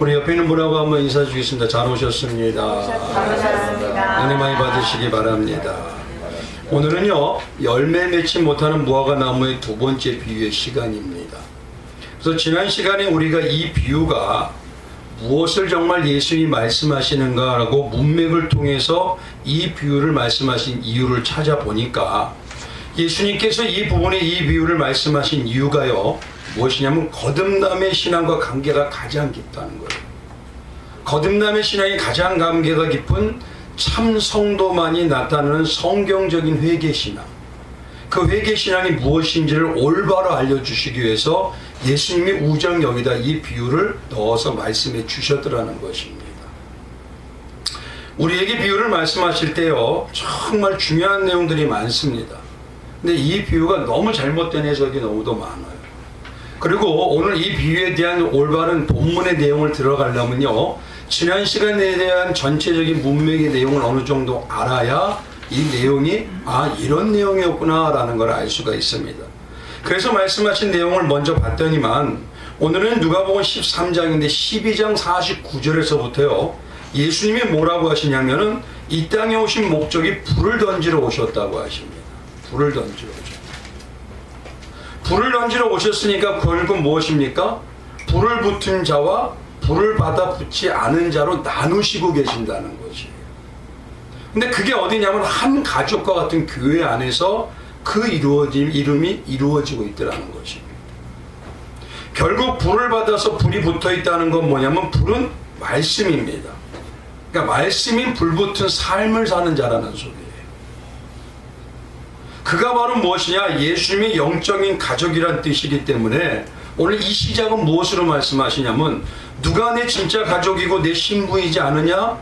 우리 옆에 있는 분하고 한번 인사 주겠습니다. 잘 오셨습니다. 은혜 많이 받으시기 바랍니다. 오늘은요, 열매 맺지 못하는 무화과 나무의 두 번째 비유의 시간입니다. 그래서 지난 시간에 우리가 이 비유가 무엇을 정말 예수님이 말씀하시는가라고 문맥을 통해서 이 비유를 말씀하신 이유를 찾아보니까 예수님께서 이 부분에 이 비유를 말씀하신 이유가요, 무엇이냐면 거듭남의 신앙과 관계가 가장 깊다는 거예요. 거듭남의 신앙이 가장 관계가 깊은 참 성도만이 나타내는 성경적인 회개신앙, 그 회개신앙이 무엇인지를 올바로 알려주시기 위해서 예수님이 우정 여기다 이 비유를 넣어서 말씀해 주셨더라는 것입니다. 우리에게 비유를 말씀하실 때요, 정말 중요한 내용들이 많습니다. 근데 이 비유가 너무 잘못된 해석이 너무도 많아요. 그리고 오늘 이 비유에 대한 올바른 본문의 내용을 들어가려면요, 지난 시간에 대한 전체적인 문맥의 내용을 어느 정도 알아야 이 내용이 이런 내용이었구나 라는 걸 알 수가 있습니다. 그래서 말씀하신 내용을 먼저 봤더니만 오늘은 누가복음 13장인데 12장 49절에서부터요, 예수님이 뭐라고 하시냐면은 이 땅에 오신 목적이 불을 던지러 오셨다고 하십니다. 불을 던지러 오셨다. 불을 던지러 오셨으니까 결국 무엇입니까? 불을 붙은 자와 불을 받아 붙지 않은 자로 나누시고 계신다는 것이에요. 근데 그게 어디냐면 한 가족과 같은 교회 안에서 그 이름이 이루어지고 있더라는 것입니다. 결국 불을 받아서 불이 붙어 있다는 건 뭐냐면 불은 말씀입니다. 그러니까 말씀인 불붙은 삶을 사는 자라는 소리예요. 그가 바로 무엇이냐? 예수님의 영적인 가족이란 뜻이기 때문에 오늘 이 시작은 무엇으로 말씀하시냐면 누가 내 진짜 가족이고 내 신부이지 않느냐?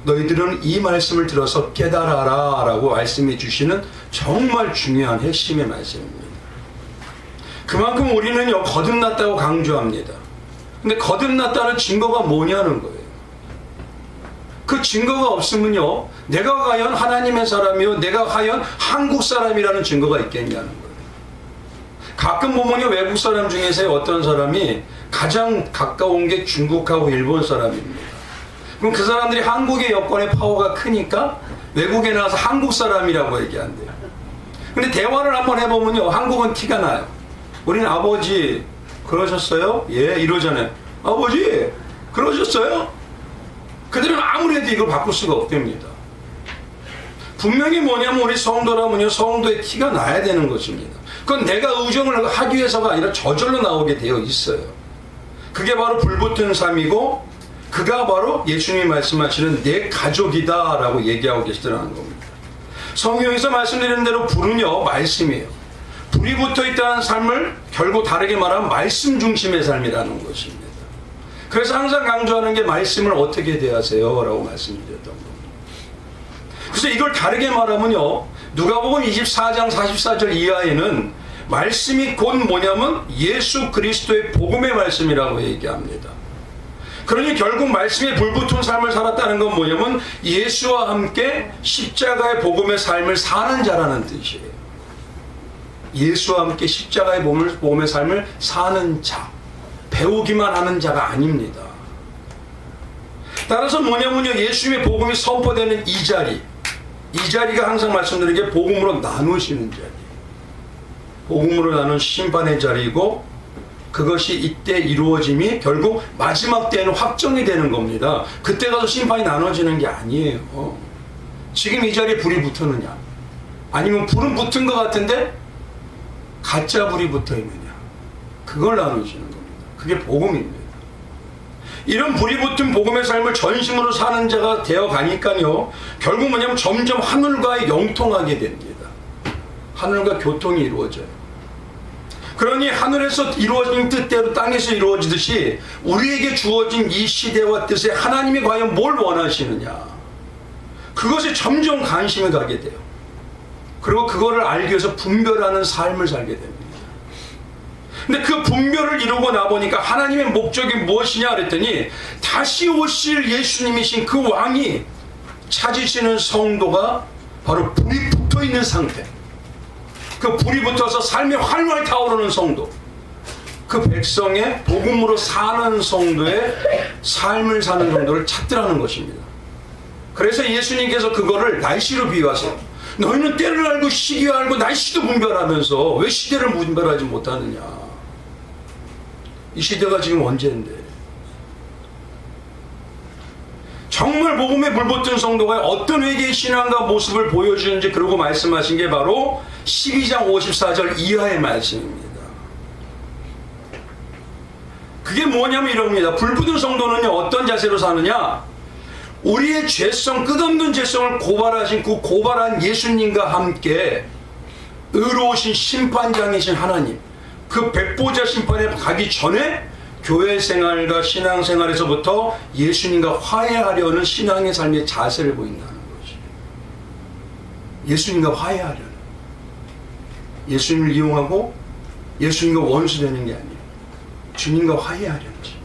너희들은 이 말씀을 들어서 깨달아라 라고 말씀해 주시는 정말 중요한 핵심의 말씀입니다. 그만큼 우리는요, 거듭났다고 강조합니다. 근데 거듭났다는 증거가 뭐냐는 거예요. 그 증거가 없으면요, 내가 과연 하나님의 사람이요, 내가 과연 한국 사람이라는 증거가 있겠냐는 거예요. 가끔 보면요, 외국 사람 중에서 어떤 사람이 가장 가까운 게 중국하고 일본 사람입니다. 그럼 그 사람들이 한국의 여권의 파워가 크니까 외국에 나와서 한국 사람이라고 얘기한대요. 근데 대화를 한번 해보면요, 한국은 티가 나요. 우리는 아버지 그러셨어요? 예, 이러잖아요. 아버지 그러셨어요? 그들은 아무리 해도 이걸 바꿀 수가 없답니다. 분명히 뭐냐면 우리 성도라면요, 성도의 티가 나야 되는 것입니다. 그건 내가 의정을 하기 위해서가 아니라 저절로 나오게 되어 있어요. 그게 바로 불붙은 삶이고 그가 바로 예수님이 말씀하시는 내 가족이다 라고 얘기하고 계시더라는 겁니다. 성경에서 말씀드리는 대로 불은요, 말씀이에요. 불이 붙어 있다는 삶을 결국 다르게 말하면 말씀 중심의 삶이라는 것입니다. 그래서 항상 강조하는 게 말씀을 어떻게 대하세요? 라고 말씀드렸던 겁니다. 그래서 이걸 다르게 말하면요, 누가복음 24장 44절 이하에는 말씀이 곧 뭐냐면 예수 그리스도의 복음의 말씀이라고 얘기합니다. 그러니 결국 말씀에 불붙은 삶을 살았다는 건 뭐냐면 예수와 함께 십자가의 복음의 삶을 사는 자라는 뜻이에요. 예수와 함께 십자가의 복음의 삶을 사는 자, 배우기만 하는 자가 아닙니다. 따라서 뭐냐면요, 예수님의 복음이 선포되는 이 자리가 항상 말씀드린 게 복음으로 나누시는 자리, 복음으로 나눈 심판의 자리이고 그것이 이때 이루어짐이 결국 마지막 때에는 확정이 되는 겁니다. 그때 가서 심판이 나눠지는 게 아니에요. 지금 이 자리에 불이 붙었느냐, 아니면 불은 붙은 것 같은데 가짜 불이 붙어 있느냐, 그걸 나누시는 겁니다. 그게 복음입니다. 이런 불이 붙은 복음의 삶을 전심으로 사는 자가 되어 가니까요, 결국 뭐냐면 점점 하늘과 영통하게 됩니다. 하늘과 교통이 이루어져요. 그러니 하늘에서 이루어진 뜻대로 땅에서 이루어지듯이 우리에게 주어진 이 시대와 뜻에 하나님이 과연 뭘 원하시느냐, 그것에 점점 관심이 가게 돼요. 그리고 그거를 알기 위해서 분별하는 삶을 살게 됩니다. 근데 그 분별을 이루고 나보니까 하나님의 목적이 무엇이냐 그랬더니 다시 오실 예수님이신 그 왕이 찾으시는 성도가 바로 불이 붙어 있는 상태, 그 불이 붙어서 삶이 활활 타오르는 성도, 그 백성의 복음으로 사는 성도의 삶을 사는 정도를 찾더라는 것입니다. 그래서 예수님께서 그거를 날씨로 비유하세요. 너희는 때를 알고 시기 알고 날씨도 분별하면서 왜 시대를 분별하지 못하느냐. 이 시대가 지금 언제인데. 정말 복음에 불붙은 성도가 어떤 회개의 신앙과 모습을 보여주는지 그러고 말씀하신 게 바로 12장 54절 이하의 말씀입니다. 그게 뭐냐면 이럽니다. 불붙은 성도는요, 어떤 자세로 사느냐? 우리의 죄성, 끝없는 죄성을 고발하신 그 고발한 예수님과 함께 의로우신 심판장이신 하나님, 그 백보자 심판에 가기 전에 교회 생활과 신앙 생활에서부터 예수님과 화해하려는 신앙의 삶의 자세를 보인다는 거지. 예수님과 화해하려는, 예수님을 이용하고 예수님과 원수되는 게 아니에요. 주님과 화해하려는지.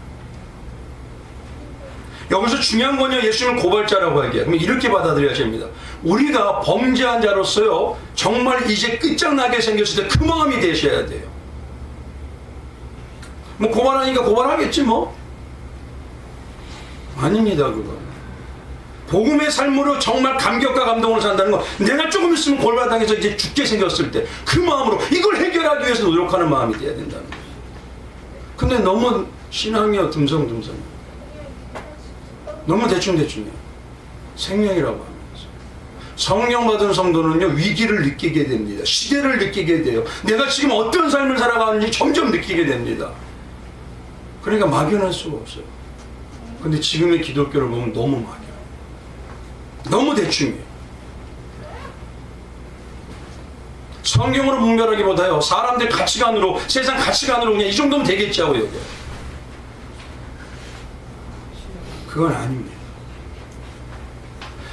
여기서 중요한 건요, 예수님을 고발자라고 하기에 그럼 이렇게 받아들여야 됩니다. 우리가 범죄한 자로서요, 정말 이제 끝장나게 생겼을 때 그 마음이 되셔야 돼요. 뭐 고발하니까 고발하겠지 뭐. 아닙니다. 그건 복음의 삶으로 정말 감격과 감동을 산다는 건 내가 조금 있으면 골반당해서 이제 죽게 생겼을 때 그 마음으로 이걸 해결하기 위해서 노력하는 마음이 돼야 된다는 거예요. 근데 너무 신앙이요 듬성듬성, 너무 대충대충이에요. 생명이라고 하면서. 성령 받은 성도는요, 위기를 느끼게 됩니다. 시대를 느끼게 돼요. 내가 지금 어떤 삶을 살아가는지 점점 느끼게 됩니다. 그러니까 막연할 수가 없어요. 근데 지금의 기독교를 보면 너무 막연, 너무 대충이에요. 성경으로 분별하기보다요, 사람들 가치관으로, 세상 가치관으로 그냥 이 정도면 되겠지 하고 여겨요. 그건 아닙니다.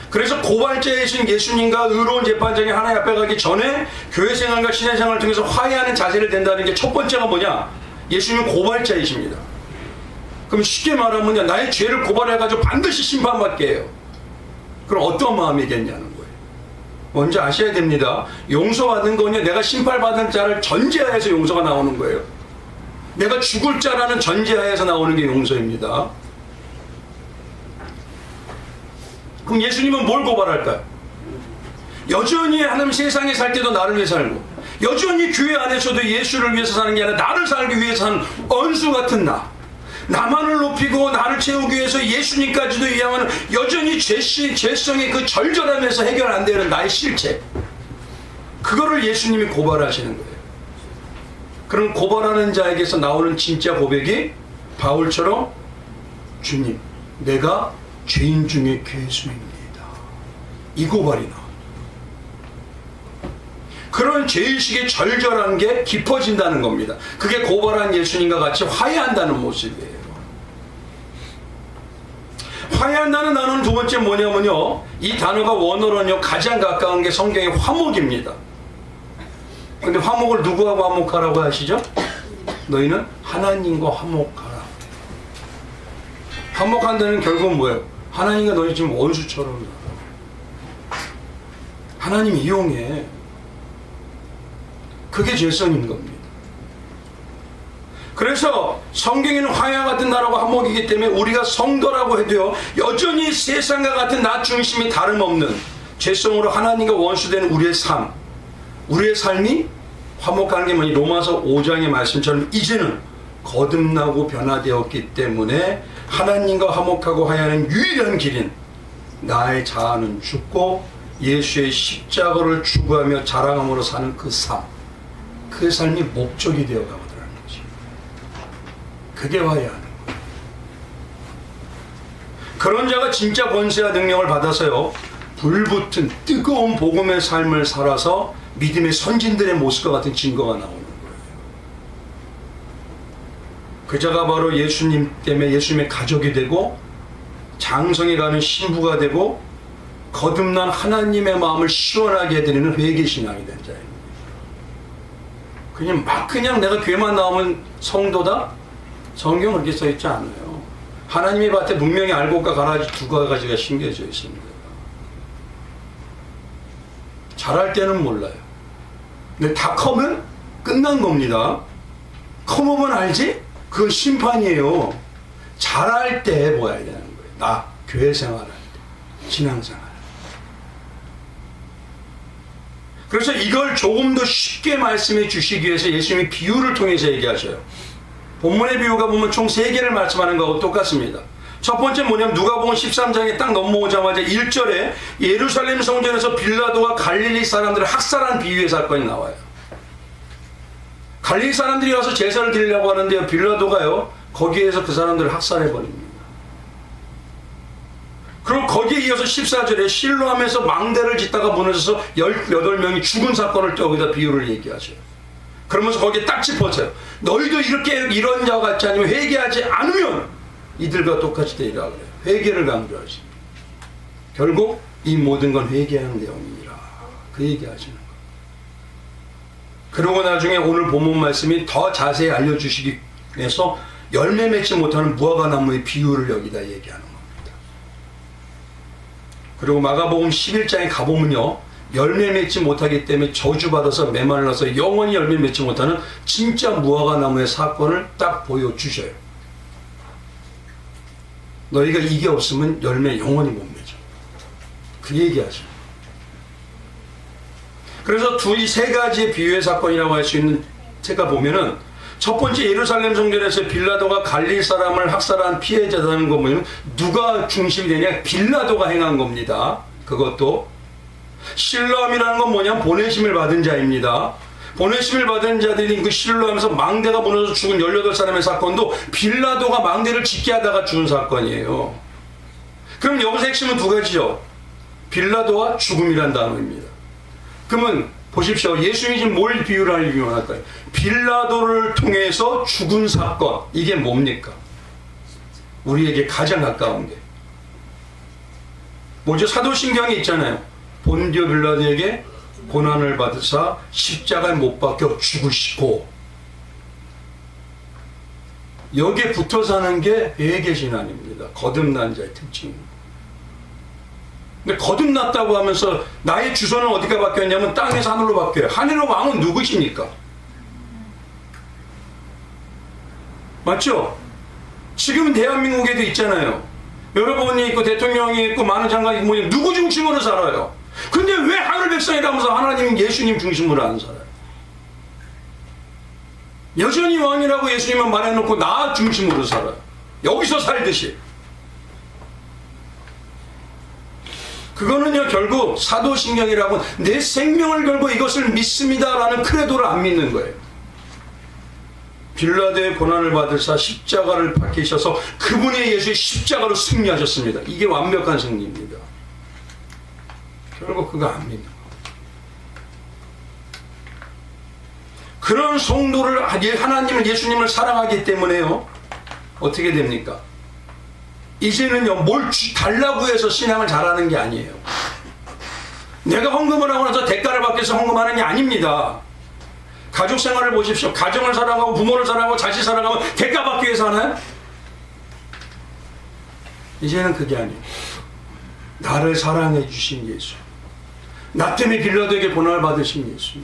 그래서 고발자이신 예수님과 의로운 재판장이 하나님 앞에 가기 전에 교회 생활과 신앙 생활을 통해서 화해하는 자세를 된다는 게 첫 번째가 뭐냐? 예수님은 고발자이십니다. 그럼 쉽게 말하면 나의 죄를 고발해가지고 반드시 심판받게 해요. 그럼 어떤 마음이겠냐는 거예요. 먼저 아셔야 됩니다. 용서받는 거냐, 내가 심판받은 자를 전제하에서 용서가 나오는 거예요. 내가 죽을 자라는 전제하에서 나오는 게 용서입니다. 그럼 예수님은 뭘 고발할까요? 여전히 하나님 세상에 살 때도 나를 위해 살고, 여전히 교회 안에서도 예수를 위해서 사는 게 아니라 나를 살기 위해서 사는 언수 같은 나만을 높이고 나를 채우기 위해서 예수님까지도 이양하는 여전히 죄성의 그 절절함에서 해결 안 되는 나의 실체, 그거를 예수님이 고발하시는 거예요. 그럼 고발하는 자에게서 나오는 진짜 고백이 바울처럼 주님, 내가 죄인 중에 괴수입니다, 이 고발이 나와요. 그런 죄의식의 절절한 게 깊어진다는 겁니다. 그게 고발한 예수님과 같이 화해한다는 모습이에요. 화해한다는 단어는 두 번째 뭐냐면요, 이 단어가 원어로는요, 가장 가까운 게 성경의 화목입니다. 근데 화목을 누구하고 화목하라고 하시죠? 너희는 하나님과 화목하라. 화목한다는 결국은 뭐예요? 하나님과 너희 지금 원수처럼 살아. 하나님 이용해. 그게 죄성인 겁니다. 그래서 성경에는 화해와 같은 나라고 화목이기 때문에 우리가 성도라고 해도요, 여전히 세상과 같은 나 중심이 다름없는 죄성으로 하나님과 원수되는 우리의 삶, 우리의 삶이 화목하는 게 뭐니? 로마서 5장의 말씀처럼 이제는 거듭나고 변화되었기 때문에 하나님과 화목하고 화해하는 유일한 길인 나의 자아는 죽고 예수의 십자가를 추구하며 자랑함으로 사는 그 삶, 그 삶이 목적이 되어가거든요. 그게 화해하는 거예요. 그런 자가 진짜 권세와 능력을 받아서요, 불붙은 뜨거운 복음의 삶을 살아서 믿음의 선진들의 모습과 같은 증거가 나오는 거예요. 그 자가 바로 예수님 때문에 예수님의 가족이 되고 장성에 가는 신부가 되고 거듭난 하나님의 마음을 시원하게 해드리는 회개신앙이 된 자입니다. 그냥 내가 교회만 나오면 성도다? 성경은 그렇게 써있지 않아요. 하나님의 밭에 분명히 알곡과 가라지 두 가지가 심겨져 있습니다. 자랄 때는 몰라요. 근데 다 커면 끝난 겁니다. 컴업은 알지? 그건 심판이에요. 잘할 때 보아야 되는 거예요. 나 교회 생활할 때, 신앙생활. 그래서 이걸 조금 더 쉽게 말씀해 주시기 위해서 예수님이 비유를 통해서 얘기하셔요. 본문의 비유가 보면 총 3개를 말씀하는 거하고 똑같습니다. 첫 번째 뭐냐면 누가복음 13장에 딱 넘어오자마자 1절에 예루살렘 성전에서 빌라도가 갈릴리 사람들을 학살한 비유의 사건이 나와요. 갈릴리 사람들이 와서 제사를 드리려고 하는데요, 빌라도가요 거기에서 그 사람들을 학살해버립니다. 그리고 거기에 이어서 14절에 실로암에서 망대를 짓다가 무너져서 18명이 죽은 사건을 또 여기다 비유를 얘기하죠. 그러면서 거기에 딱 짚어서요, 너희도 이렇게 이런 자와 같지 않으면 회개하지 않으면 이들과 똑같이 되리라 그래요. 회개를 강조하시. 결국 이 모든 건 회개하는 내용이라 그 얘기하시는 거예요. 그리고 나중에 오늘 본문 말씀이 더 자세히 알려주시기 위해서 열매 맺지 못하는 무화과나무의 비유를 여기다 얘기하는 겁니다. 그리고 마가복음 11장에 가보면요, 열매 맺지 못하기 때문에 저주받아서 메말라서 영원히 열매 맺지 못하는 진짜 무화과나무의 사건을 딱 보여주셔요. 너희가 이게 없으면 열매 영원히 못 맺어. 그 얘기하죠. 그래서 이 3가지의 비유의 사건이라고 할 수 있는 제가 보면은, 첫 번째 예루살렘 성전에서 빌라도가 갈릴 사람을 학살한 피해자라는 거 보면 누가 중심이 되냐? 빌라도가 행한 겁니다. 그것도 실로암이라는 건 뭐냐면 보내심을 받은 자입니다. 보내심을 받은 자들이 그 실로암에서 망대가 무너져 죽은 18사람의 사건도 빌라도가 망대를 짓게 하다가 죽은 사건이에요. 그럼 여기서 핵심은 2가지죠. 빌라도와 죽음이란 단어입니다. 그러면 보십시오. 예수님이 지금 뭘 비유를 하려고 할까요? 빌라도를 통해서 죽은 사건, 이게 뭡니까? 우리에게 가장 가까운 게 뭐죠? 사도신경에 있잖아요. 본디오 빌라도에게 고난을 받으사 십자가에 못 박혀 죽으시고, 여기에 붙어 사는 게 회개신앙입니다. 거듭난 자의 특징입니다. 근데 거듭났다고 하면서 나의 주소는 어디가 바뀌었냐면 땅에서 하늘로 바뀌어요. 하늘의 왕은 누구십니까? 맞죠? 지금 대한민국에도 있잖아요. 여러분이 있고 대통령이 있고 많은 장관이 있고 누구 중심으로 살아요? 근데 왜 하늘 백성이라면서 하나님 예수님 중심으로 안 살아요? 여전히 왕이라고 예수님은 말해놓고 나 중심으로 살아요. 여기서 살듯이. 그거는요 결국 사도신경이라고 내 생명을 걸고 이것을 믿습니다라는 크레도를 안 믿는 거예요. 빌라도의 고난을 받으사 십자가를 박히셔서 그분의 예수의 십자가로 승리하셨습니다. 이게 완벽한 승리입니다. 결국 그거 안 믿는 거예요. 그런 성도를 하나님을 예수님을 사랑하기 때문에요 어떻게 됩니까? 이제는요 뭘 달라고 해서 신앙을 잘하는 게 아니에요. 내가 헌금을 하고 나서 대가를 받기 위해서 헌금하는 게 아닙니다. 가족 생활을 보십시오. 가정을 사랑하고 부모를 사랑하고 자식 사랑하고 대가 받기 위해서 하나요? 이제는 그게 아니에요. 나를 사랑해 주신 예수, 나 때문에 빌라도에게 고난을 받으신 예수,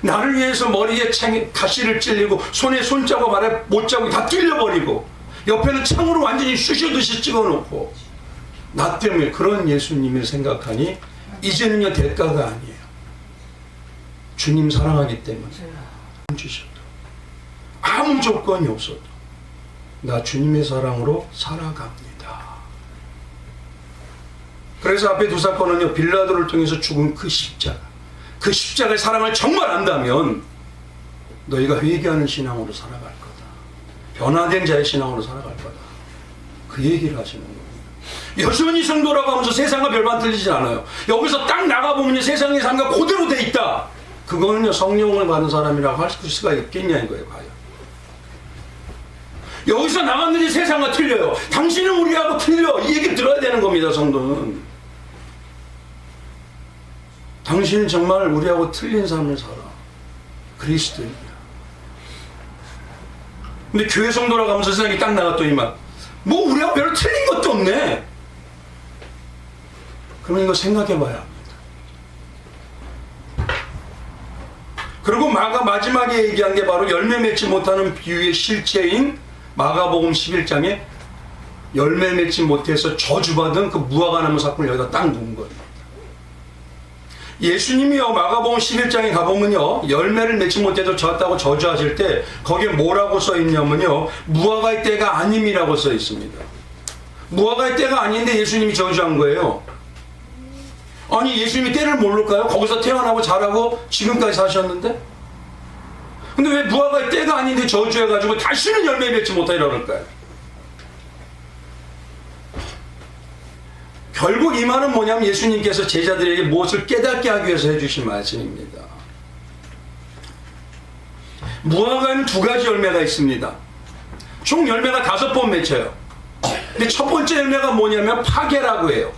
나를 위해서 머리에 가시를 찔리고 손에 손자국 발에 못자국 다 찔려버리고 옆에는 창으로 완전히 쑤셔듯이 찍어놓고 나 때문에 그런 예수님을 생각하니 이제는요 대가가 아니에요. 주님 사랑하기 때문에 주셔도 아무 조건이 없어도 나 주님의 사랑으로 살아갑니다. 그래서 앞에 2 사건은요 빌라도를 통해서 죽은 그 십자가, 그 십자가의 사랑을 정말 안다면 너희가 회개하는 신앙으로 살아갈 거다. 변화된 자의 신앙으로 살아갈 거다. 그 얘기를 하시는 거예요. 여전히 성도라고 하면서 세상과 별반 틀리지 않아요. 여기서 딱 나가보면 세상의 삶과 그대로 돼 있다. 그거는요 성령을 받은 사람이라고 할 수가 있겠냐 이거예요. 과연 여기서 나갔는데 세상과 틀려요. 당신은 우리하고 틀려. 이 얘기 들어야 되는 겁니다. 성도는 당신은 정말 우리하고 틀린 삶을 살아. 그리스도인이야. 근데 교회 성도라고 하면서 세상에 딱 나갔더니만 뭐 우리하고 별로 틀린 것도 없네. 그러면 이거 생각해 봐야 합니다. 그리고 마지막에 얘기한 게 바로 열매 맺지 못하는 비유의 실체인 마가복음 11장에 열매 맺지 못해서 저주받은 그 무화과나무 사건을 여기다 딱 놓은 거예요. 예수님이요, 마가복음 11장에 가보면요, 열매를 맺지 못해도 졌다고 저주하실 때 거기에 뭐라고 써 있냐면요, 무화과의 때가 아님이라고 써 있습니다. 무화과의 때가 아닌데 예수님이 저주한 거예요. 아니, 예수님이 때를 모를까요? 거기서 태어나고 자라고 지금까지 사셨는데? 근데 왜 무화과의 때가 아닌데 저주해가지고 다시는 열매 맺지 못하리라 그럴까요? 결국 이 말은 뭐냐면 예수님께서 제자들에게 무엇을 깨닫게 하기 위해서 해주신 말씀입니다. 무화과에는 두 가지 열매가 있습니다. 총 열매가 5번 맺혀요. 근데 첫 번째 열매가 뭐냐면 파괴라고 해요.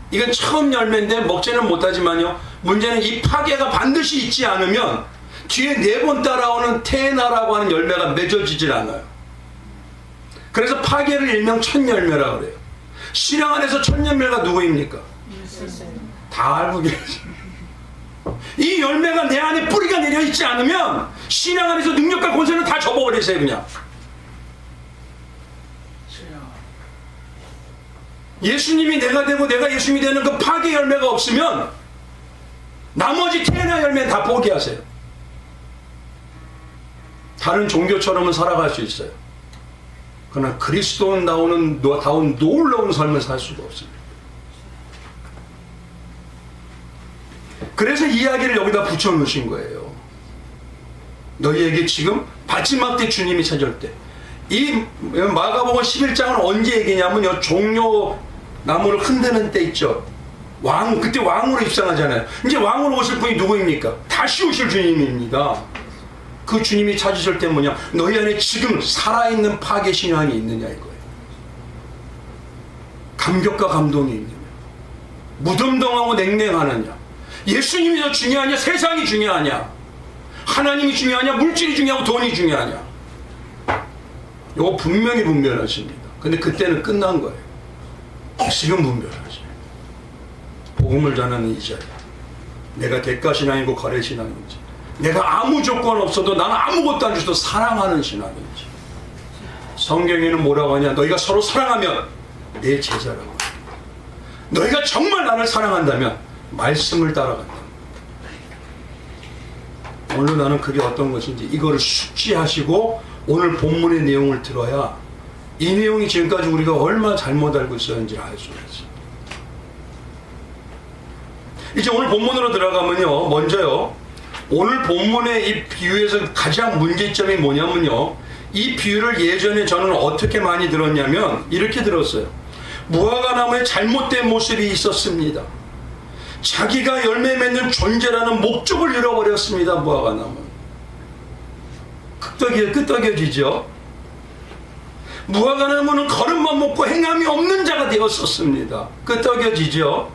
이건 처음 열매인데 먹지는 못하지만요, 문제는 이 파괴가 반드시 있지 않으면 뒤에 4번 따라오는 테나라고 하는 열매가 맺어지질 않아요. 그래서 파괴를 일명 첫 열매라고 그래요. 신앙 안에서 첫 열매가 누구입니까? 다 알고 계시죠. 이 열매가 내 안에 뿌리가 내려 있지 않으면 신앙 안에서 능력과 권세는 다 접어버리세요. 그냥 예수님이 내가 되고 내가 예수님이 되는 그 파괴 열매가 없으면 나머지 테나 열매는 다 포기하세요. 다른 종교처럼은 살아갈 수 있어요. 그러나 그리스도다운 놀라운 삶을 살 수가 없습니다. 그래서 이야기를 여기다 붙여놓으신 거예요. 너희에게 지금 마지막 때 주님이 찾을 때, 이 마가복음 11장은 언제 얘기냐면요, 종려 나무를 흔드는 때 있죠. 그때 왕으로 입상하잖아요. 이제 왕으로 오실 분이 누구입니까? 다시 오실 주님입니다. 그 주님이 찾으실 때 뭐냐? 너희 안에 지금 살아있는 파괴 신앙이 있느냐 이거예요. 감격과 감동이 있느냐, 무덤덤하고 냉랭하느냐, 예수님이 더 중요하냐, 세상이 중요하냐, 하나님이 중요하냐, 물질이 중요하고 돈이 중요하냐. 이거 분명히 분별하십니다. 근데 그때는 끝난 거예요. 지금 분별하지. 복음을 전하는 이 자리, 내가 대가신앙이고 거래신앙인지, 내가 아무 조건 없어도 나는 아무것도 안 주셔도 사랑하는 신앙인지. 성경에는 뭐라고 하냐? 너희가 서로 사랑하면 내 제자라고. 너희가 정말 나를 사랑한다면 말씀을 따라간다. 오늘 나는 그게 어떤 것인지 이거를 숙지하시고 오늘 본문의 내용을 들어야 이 내용이 지금까지 우리가 얼마나 잘못 알고 있었는지 알 수 있어요. 이제 오늘 본문으로 들어가면요, 먼저요, 오늘 본문의 이 비유에서 가장 문제점이 뭐냐면요, 이 비유를 예전에 저는 어떻게 많이 들었냐면 이렇게 들었어요. 무화과나무에 잘못된 모습이 있었습니다. 자기가 열매 맺는 존재라는 목적을 잃어버렸습니다. 무화과나무 끄떡여지죠. 무화과나무는 걸음만 먹고 행함이 없는 자가 되었었습니다. 끄떡여지죠.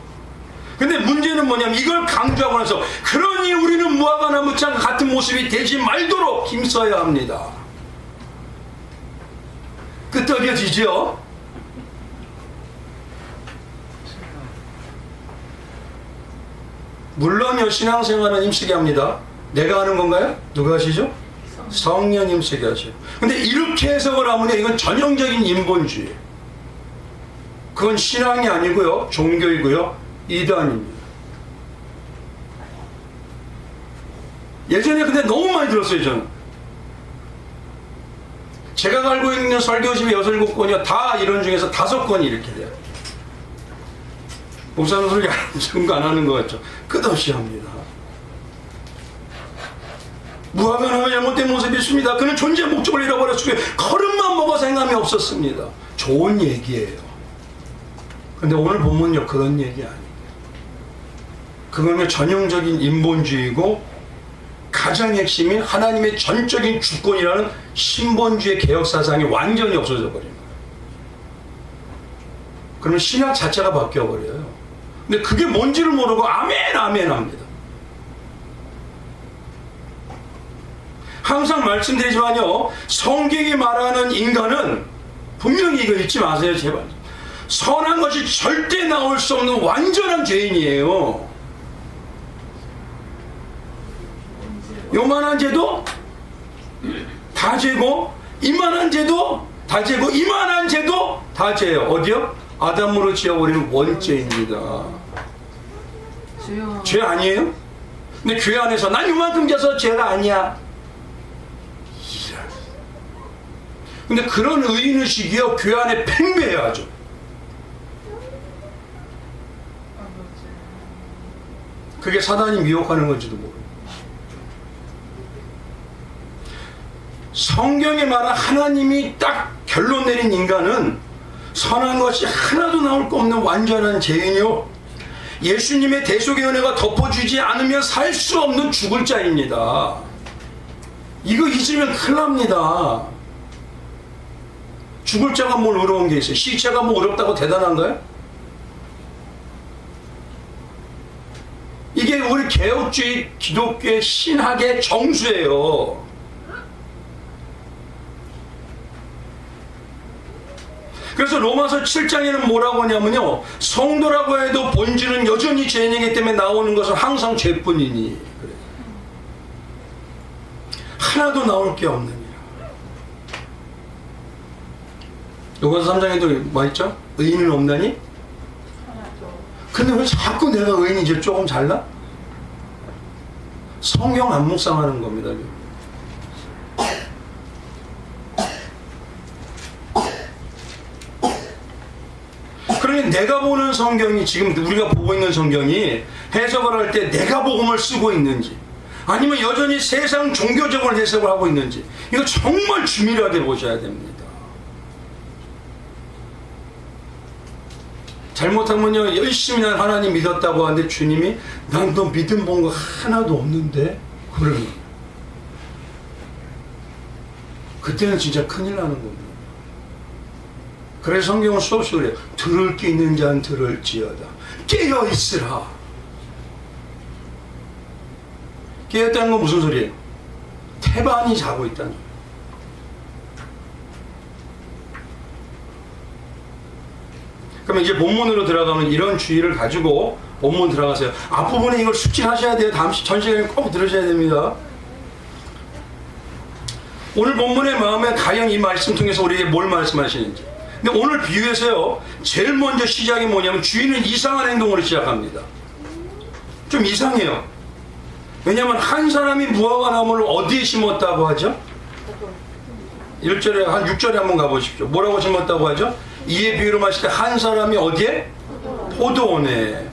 근데 문제는 뭐냐면 이걸 강조하고 나서 그러니 우리는 무화과나무장 같은 모습이 되지 말도록 힘써야 합니다. 끄떡여지죠. 물론요, 신앙생활은 힘쓰게 합니다. 내가 하는 건가요? 누가 하시죠? 성령 힘쓰게 하셔요. 근데 이렇게 해석을 하면 이건 전형적인 인본주의. 그건 신앙이 아니고요, 종교이고요, 이단입니다. 예전에 근데 너무 많이 들었어요. 저는 제가 알고 있는 설교집이 6, 7권이요 다 이런 중에서 5권이 이렇게 돼요. 목사는 설교 안 하는 것 같죠? 끝없이 합니다. 무화과나무에 잘못된 모습이 있습니다. 그는 존재 목적을 잃어버렸으며 걸음만 먹어서 행함이 없었습니다. 좋은 얘기예요. 근데 오늘 본문은요, 그런 얘기 아니에요. 그거는 전형적인 인본주의고 가장 핵심인 하나님의 전적인 주권이라는 신본주의 개혁사상이 완전히 없어져 버립니다. 그러면 신학 자체가 바뀌어버려요. 근데 그게 뭔지를 모르고 아멘 아멘 합니다. 항상 말씀드리지만요, 성경이 말하는 인간은 분명히 이거 잊지 마세요, 제발. 선한 것이 절대 나올 수 없는 완전한 죄인이에요. 요만한 죄도 다 죄고, 이만한 죄도 다 죄고, 이만한 죄도 다 죄예요. 어디요? 아담으로 지어버리는 원죄입니다. 죄 아니에요? 근데 교회 안에서 난 요만큼 져서 죄가 아니야. 근데 그런 의인의식이요, 교회 안에 팽배해야죠. 그게 사단이 미혹하는 건지도 모르고. 성경에 말한 하나님이 딱 결론 내린 인간은 선한 것이 하나도 나올 거 없는 완전한 죄인이요, 예수님의 대속의 은혜가 덮어주지 않으면 살 수 없는 죽을 자입니다. 이거 잊으면 큰일 납니다. 죽을 자가 뭘 어려운 게 있어요? 시체가 뭐 어렵다고 대단한가요? 이게 우리 개혁주의 기독교의 신학의 정수예요. 그래서 로마서 7장에는 뭐라고 하냐면요, 성도라고 해도 본질은 여전히 죄인이기 때문에 나오는 것은 항상 죄뿐이니 그래요. 하나도 나올 게 없느니라. 요거서 3장에도 뭐 있죠? 의인은 없나니? 근데 왜 자꾸 내가 의인이지 조금 잘나? 성경 안 묵상하는 겁니다. 그러니 내가 보는 성경이, 지금 우리가 보고 있는 성경이 해석을 할 때 내가 복음을 쓰고 있는지, 아니면 여전히 세상 종교적으로 해석을 하고 있는지, 이거 정말 주밀하게 보셔야 됩니다. 잘못하면요, 열심히 난 하나님 믿었다고 하는데 주님이 난 너 믿음 본 거 하나도 없는데 그러는 거예요. 그때는 진짜 큰일 나는 겁니다. 그래서 성경은 수없이 그래요. 들을 게 있는 자는 들을지어다. 깨어있으라. 깨어있다는 건 무슨 소리예요? 태반이 자고 있다는 거예요. 그러면 이제 본문으로 들어가면 이런 주의를 가지고 본문 들어가세요. 앞부분에 이걸 숙지하셔야 돼요. 다음 전 시간에 꼭 들으셔야 됩니다. 오늘 본문의 마음에 가령 이 말씀 통해서 우리에게 뭘 말씀하시는지. 근데 오늘 비유에서요, 제일 먼저 시작이 뭐냐면 주인은 이상한 행동으로 시작합니다. 좀 이상해요. 왜냐하면 한 사람이 무화과 나무를 어디에 심었다고 하죠? 1절에, 한 6절에 한번 가보십시오. 뭐라고 심었다고 하죠? 이에 비유로 마실 때 한 사람이 어디에? 포도원에.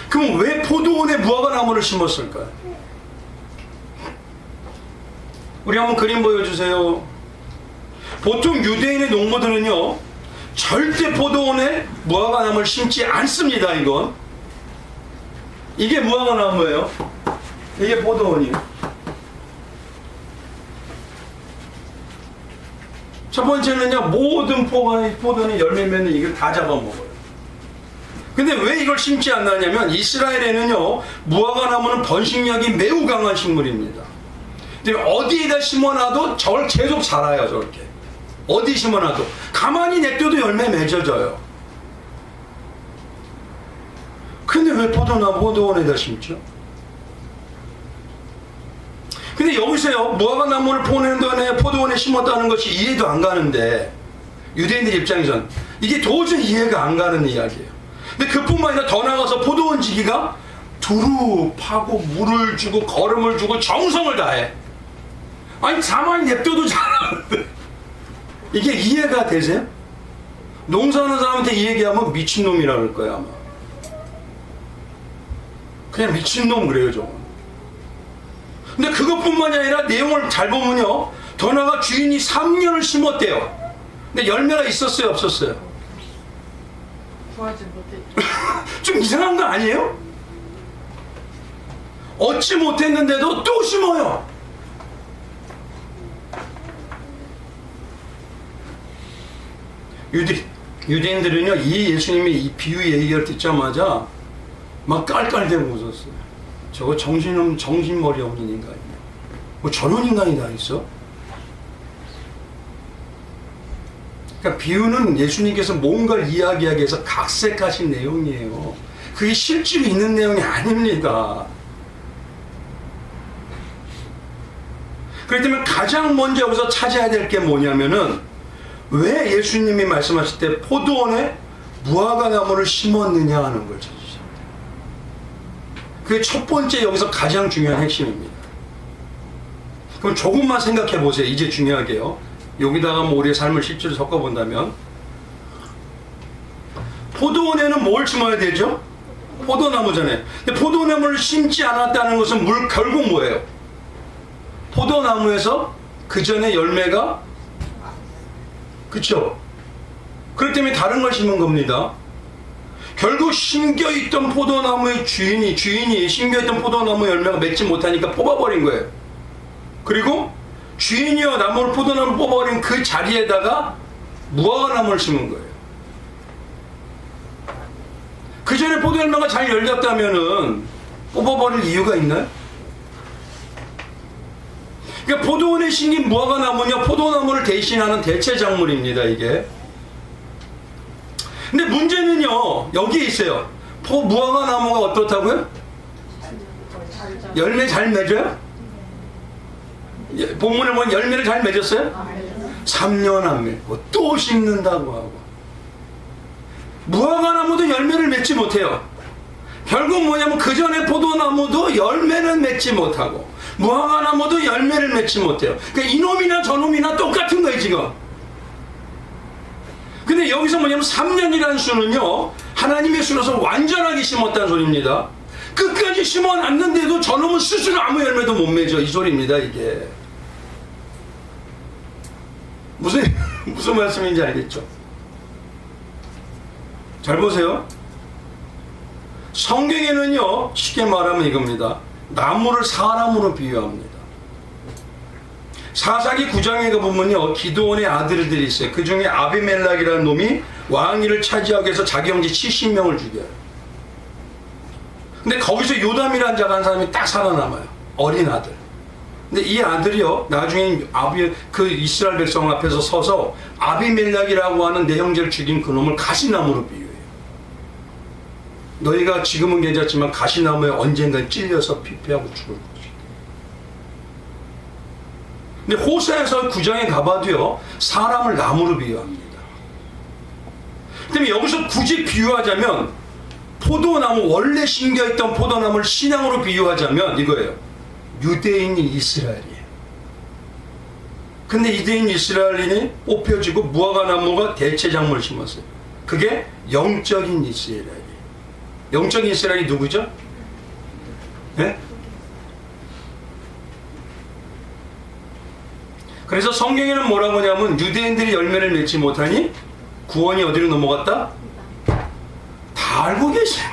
그럼 왜 포도원에 무화과 나무를 심었을까요? 우리 한번 그림 보여주세요. 보통 유대인의 농부들은요, 절대 포도원에 무화과 나무를 심지 않습니다. 이건 이게 무화과 나무예요. 이게 포도원이에요. 첫 번째는요, 모든 포도는 열매 맺는 이걸 다 잡아먹어요. 근데 왜 이걸 심지 않느냐면 이스라엘에는요, 무화과 나무는 번식력이 매우 강한 식물입니다. 근데 어디에다 심어놔도 저걸 계속 자라요. 저렇게 어디 심어놔도 가만히 냅둬도 열매 맺어져요. 근데 왜 포도원에다 심죠? 근데 여기서요, 무화과 나무를 포도원에 심었다는 것이 이해도 안 가는데, 유대인들 입장에선 이게 도저히 이해가 안 가는 이야기예요. 근데 그뿐만 아니라 더 나가서 포도원 지기가 두루 파고 물을 주고 거름을 주고 정성을 다해. 아니 가만히 냅둬도 자라는데 이게 이해가 되세요? 농사하는 사람한테 이 얘기하면 미친놈이라 그럴 거야 아마. 그냥 미친놈 그래요 저건. 근데 그것뿐만이 아니라 내용을 잘 보면요, 더 나아가 주인이 3년을 심었대요. 근데 열매가 있었어요 없었어요? 구하지 못했죠. 좀 이상한 거 아니에요? 얻지 못했는데도 또 심어요. 유대인들은요, 이 예수님의 이 비유 얘기를 듣자마자 막 깔깔대고 웃었어요. 저거 정신머리 없는 인간이네. 뭐 저런 인간이 다 있어? 그러니까 비유는 예수님께서 뭔가를 이야기하기 위해서 각색하신 내용이에요. 그게 실제로 있는 내용이 아닙니다. 그렇기 때문에 가장 먼저 여기서 찾아야 될 게 뭐냐면은 왜 예수님이 말씀하실 때 포도원에 무화과 나무를 심었느냐 하는 걸 찾으십니다. 그게 첫 번째 여기서 가장 중요한 핵심입니다. 그럼 조금만 생각해 보세요. 이제 중요하게요. 여기다가 뭐 우리의 삶을 실제로 섞어본다면 포도원에는 뭘 심어야 되죠? 포도나무잖아요. 근데 포도나무를 심지 않았다는 것은 결국 뭐예요? 포도나무에서 그 전에 열매가 그쵸? 그렇기 때문에 다른 걸 심은 겁니다. 결국 심겨있던 포도나무의 주인이 심겨있던 포도나무 열매가 맺지 못하니까 뽑아버린 거예요. 그리고 주인이요 포도나무를 뽑아버린 그 자리에다가 무화과나무를 심은 거예요. 그 전에 포도 열매가 잘 열렸다면은 뽑아버릴 이유가 있나요? 그러니까 포도원에 심긴 무화과나무는요 포도나무를 대신하는 대체 작물입니다. 이게. 근데 문제는요 여기에 있어요. 무화과나무가 어떻다고요? 열매 잘 맺어요? 본문에 보면 열매를 잘 맺었어요? 3년 안 맺고 또 심는다고 하고. 무화과나무도 열매를 맺지 못해요. 결국 뭐냐면 그 전에 포도나무도 열매를 맺지 못하고 무화과나무도 열매를 맺지 못해요. 그러니까 이놈이나 저놈이나 똑같은 거예요 지금. 근데 여기서 뭐냐면 3년이라는 수는요 하나님의 수로서 완전하게 심었다는 소리입니다. 끝까지 심어놨는데도 저놈은 스스로 아무 열매도 못 맺어 이 소리입니다. 이게 무슨 말씀인지 알겠죠? 잘 보세요. 성경에는요 쉽게 말하면 이겁니다. 나무를 사람으로 비유합니다. 사사기 9장에 가보면요 기드온의 아들들이 있어요. 그 중에 아비멜락이라는 놈이 왕위를 차지하기 위해서 자기 형제 70명을 죽여요. 근데 거기서 요담이라는 자가 한 사람이 딱 살아남아요. 어린 아들. 근데 이 아들이요 나중에 그 이스라엘 백성 앞에서 서서 아비멜락이라고 하는 내 형제를 죽인 그 놈을 가시나무로 비유해요. 너희가 지금은 괜찮지만 가시나무에 언젠간 찔려서 피폐하고 죽을 것이다. 근데 호세아서 9장에 가봐도요 사람을 나무로 비유합니다. 그다음에 여기서 굳이 비유하자면 포도나무 원래 심겨있던 포도나무를 신앙으로 비유하자면 이거예요. 유대인인 이스라엘이에요. 근데 유대인 이스라엘인이 뽑혀지고 무화과나무가 대체 작물을 심었어요. 그게 영적인 이스라엘이에요. 영적인 이스라엘이 누구죠? 네? 그래서 성경에는 뭐라고 하냐면 유대인들이 열매를 맺지 못하니 구원이 어디로 넘어갔다? 다 알고 계시네.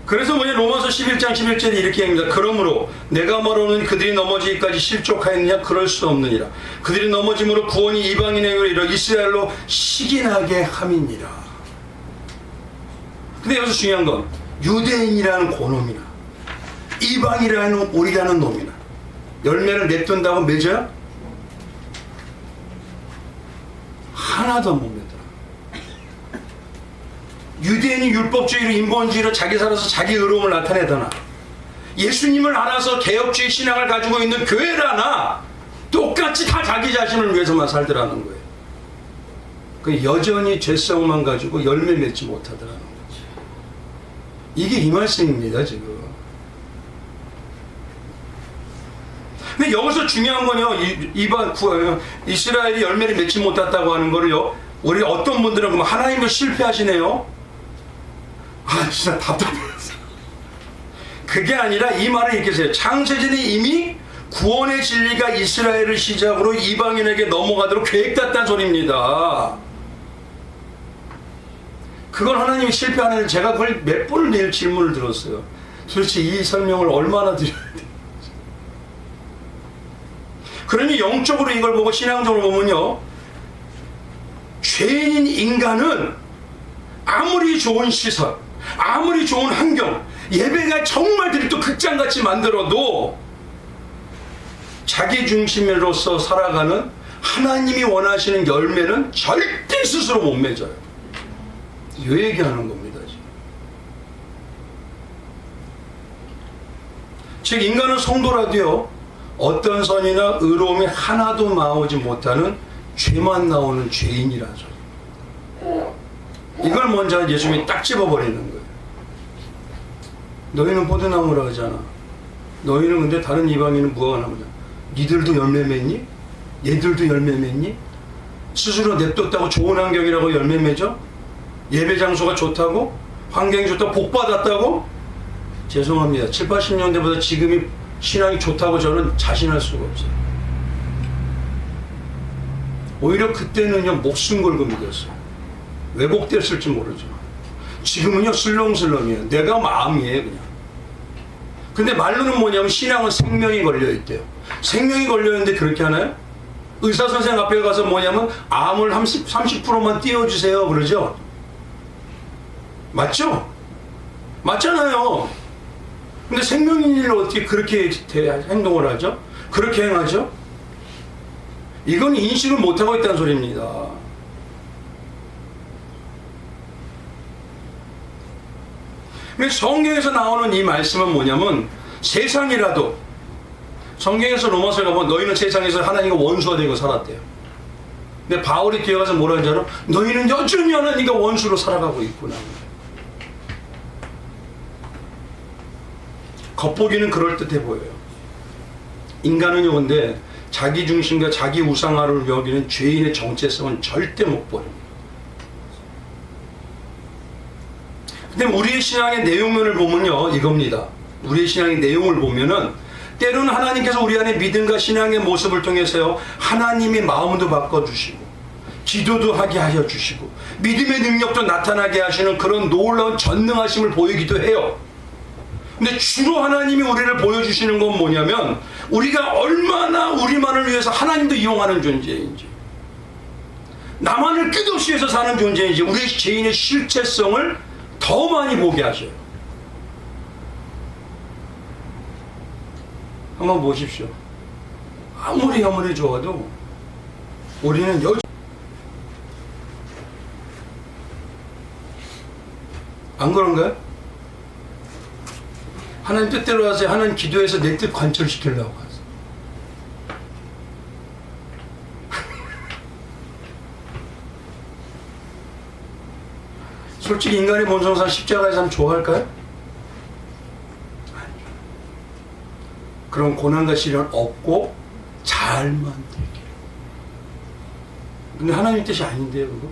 그래서 로마서 11장 11절에 이렇게 합니다. 그러므로 내가 말하는 그들이 넘어지기까지 실족하였느냐? 그럴 수 없느니라. 그들이 넘어짐으로 구원이 이방인에게로 이르러 이스라엘로 식인하게 함이니라. 근데 여기서 중요한 건 유대인이라는 고놈이나 이방이라는 우리라는 놈이나 열매를 냅둔다고 맺어요? 하나도 못 맺더라. 유대인이 율법주의로 인본주의로 자기 살아서 자기 의로움을 나타내더나 예수님을 알아서 개혁주의 신앙을 가지고 있는 교회라나 똑같이 다 자기 자신을 위해서만 살더라는 거예요. 그 여전히 죄성만 가지고 열매 맺지 못하더라는 거지. 이게 이 말씀입니다 지금. 근데 여기서 중요한 건요 이스라엘이 열매를 맺지 못했다고 하는 거를요 우리 어떤 분들은 그럼 하나님도 실패하시네요. 아 진짜 답답해서. 그게 아니라 이 말을 이렇게 해요. 창세전에 이미 구원의 진리가 이스라엘을 시작으로 이방인에게 넘어가도록 계획됐다는 소리입니다. 그걸 하나님이 실패하는 제가 그걸 몇 번을 늘 질문을 들었어요. 도대체 이 설명을 얼마나 드려야 돼? 그러니 영적으로 이걸 보고 신앙적으로 보면요 죄인인 인간은 아무리 좋은 시설 아무리 좋은 환경 예배가 정말 드립도 극장같이 만들어도 자기 중심으로서 살아가는 하나님이 원하시는 열매는 절대 스스로 못 맺어요. 이 얘기하는 겁니다. 즉 인간은 성도라도요 어떤 선이나 의로움이 하나도 나오지 못하는 죄만 나오는 죄인이라는 소리. 이걸 먼저 예수님이 딱 집어버리는 거예요. 너희는 포도나무라 하잖아. 너희는 근데 다른 이방인은 무화과 나무냐? 니들도 열매 맺니? 얘들도 열매 맺니? 스스로 냅뒀다고 좋은 환경이라고 열매 맺어? 예배 장소가 좋다고? 환경이 좋다고? 복 받았다고? 죄송합니다. 7, 80년대보다 지금이 신앙이 좋다고 저는 자신할 수가 없어요. 오히려 그때는요 목숨 걸고 믿었어요. 왜곡됐을지 모르지만 지금은요 슬렁슬렁해요. 내가 마음이에요 그냥. 근데 말로는 뭐냐면 신앙은 생명이 걸려있대요. 생명이 걸려있는데 그렇게 하나요? 의사선생 앞에 가서 뭐냐면 암을 30%만 띄워주세요 그러죠? 맞죠? 맞잖아요. 근데 생명인 일을 어떻게 그렇게 행동을 하죠? 그렇게 행하죠? 이건 인식을 못하고 있다는 소리입니다. 근데 성경에서 나오는 이 말씀은 뭐냐면 세상이라도 성경에서 로마서에 가보면 너희는 세상에서 하나님과 원수가 되고 살았대요. 근데 바울이 뒤에 가서 뭐라 하는지 알아? 너희는 여전히 하나님과 원수로 살아가고 있구나. 겉보기는 그럴듯해 보여요. 인간은요 근데 자기 중심과 자기 우상화를 여기는 죄인의 정체성은 절대 못 버립니다. 근데 우리의 신앙의 내용면을 보면요 이겁니다. 우리의 신앙의 내용을 보면은 때로는 하나님께서 우리 안에 믿음과 신앙의 모습을 통해서요 하나님의 마음도 바꿔주시고 기도도 하게 하여 주시고 믿음의 능력도 나타나게 하시는 그런 놀라운 전능하심을 보이기도 해요. 근데 주로 하나님이 우리를 보여주시는 건 뭐냐면 우리가 얼마나 우리만을 위해서 하나님도 이용하는 존재인지 나만을 끝없이 위해서 사는 존재인지 우리 죄인의 실체성을 더 많이 보게 하셔요. 한번 보십시오. 아무리 좋아도 우리는 여전히 안 그런가요? 하나님 뜻대로 하세요. 하나님 기도해서 내 뜻 관철시키려고 하세요. 솔직히 인간의 본성상 십자가의 삶 좋아할까요? 아니요. 그런 고난과 시련 없고 잘만 되길. 근데 하나님 뜻이 아닌데요, 그거?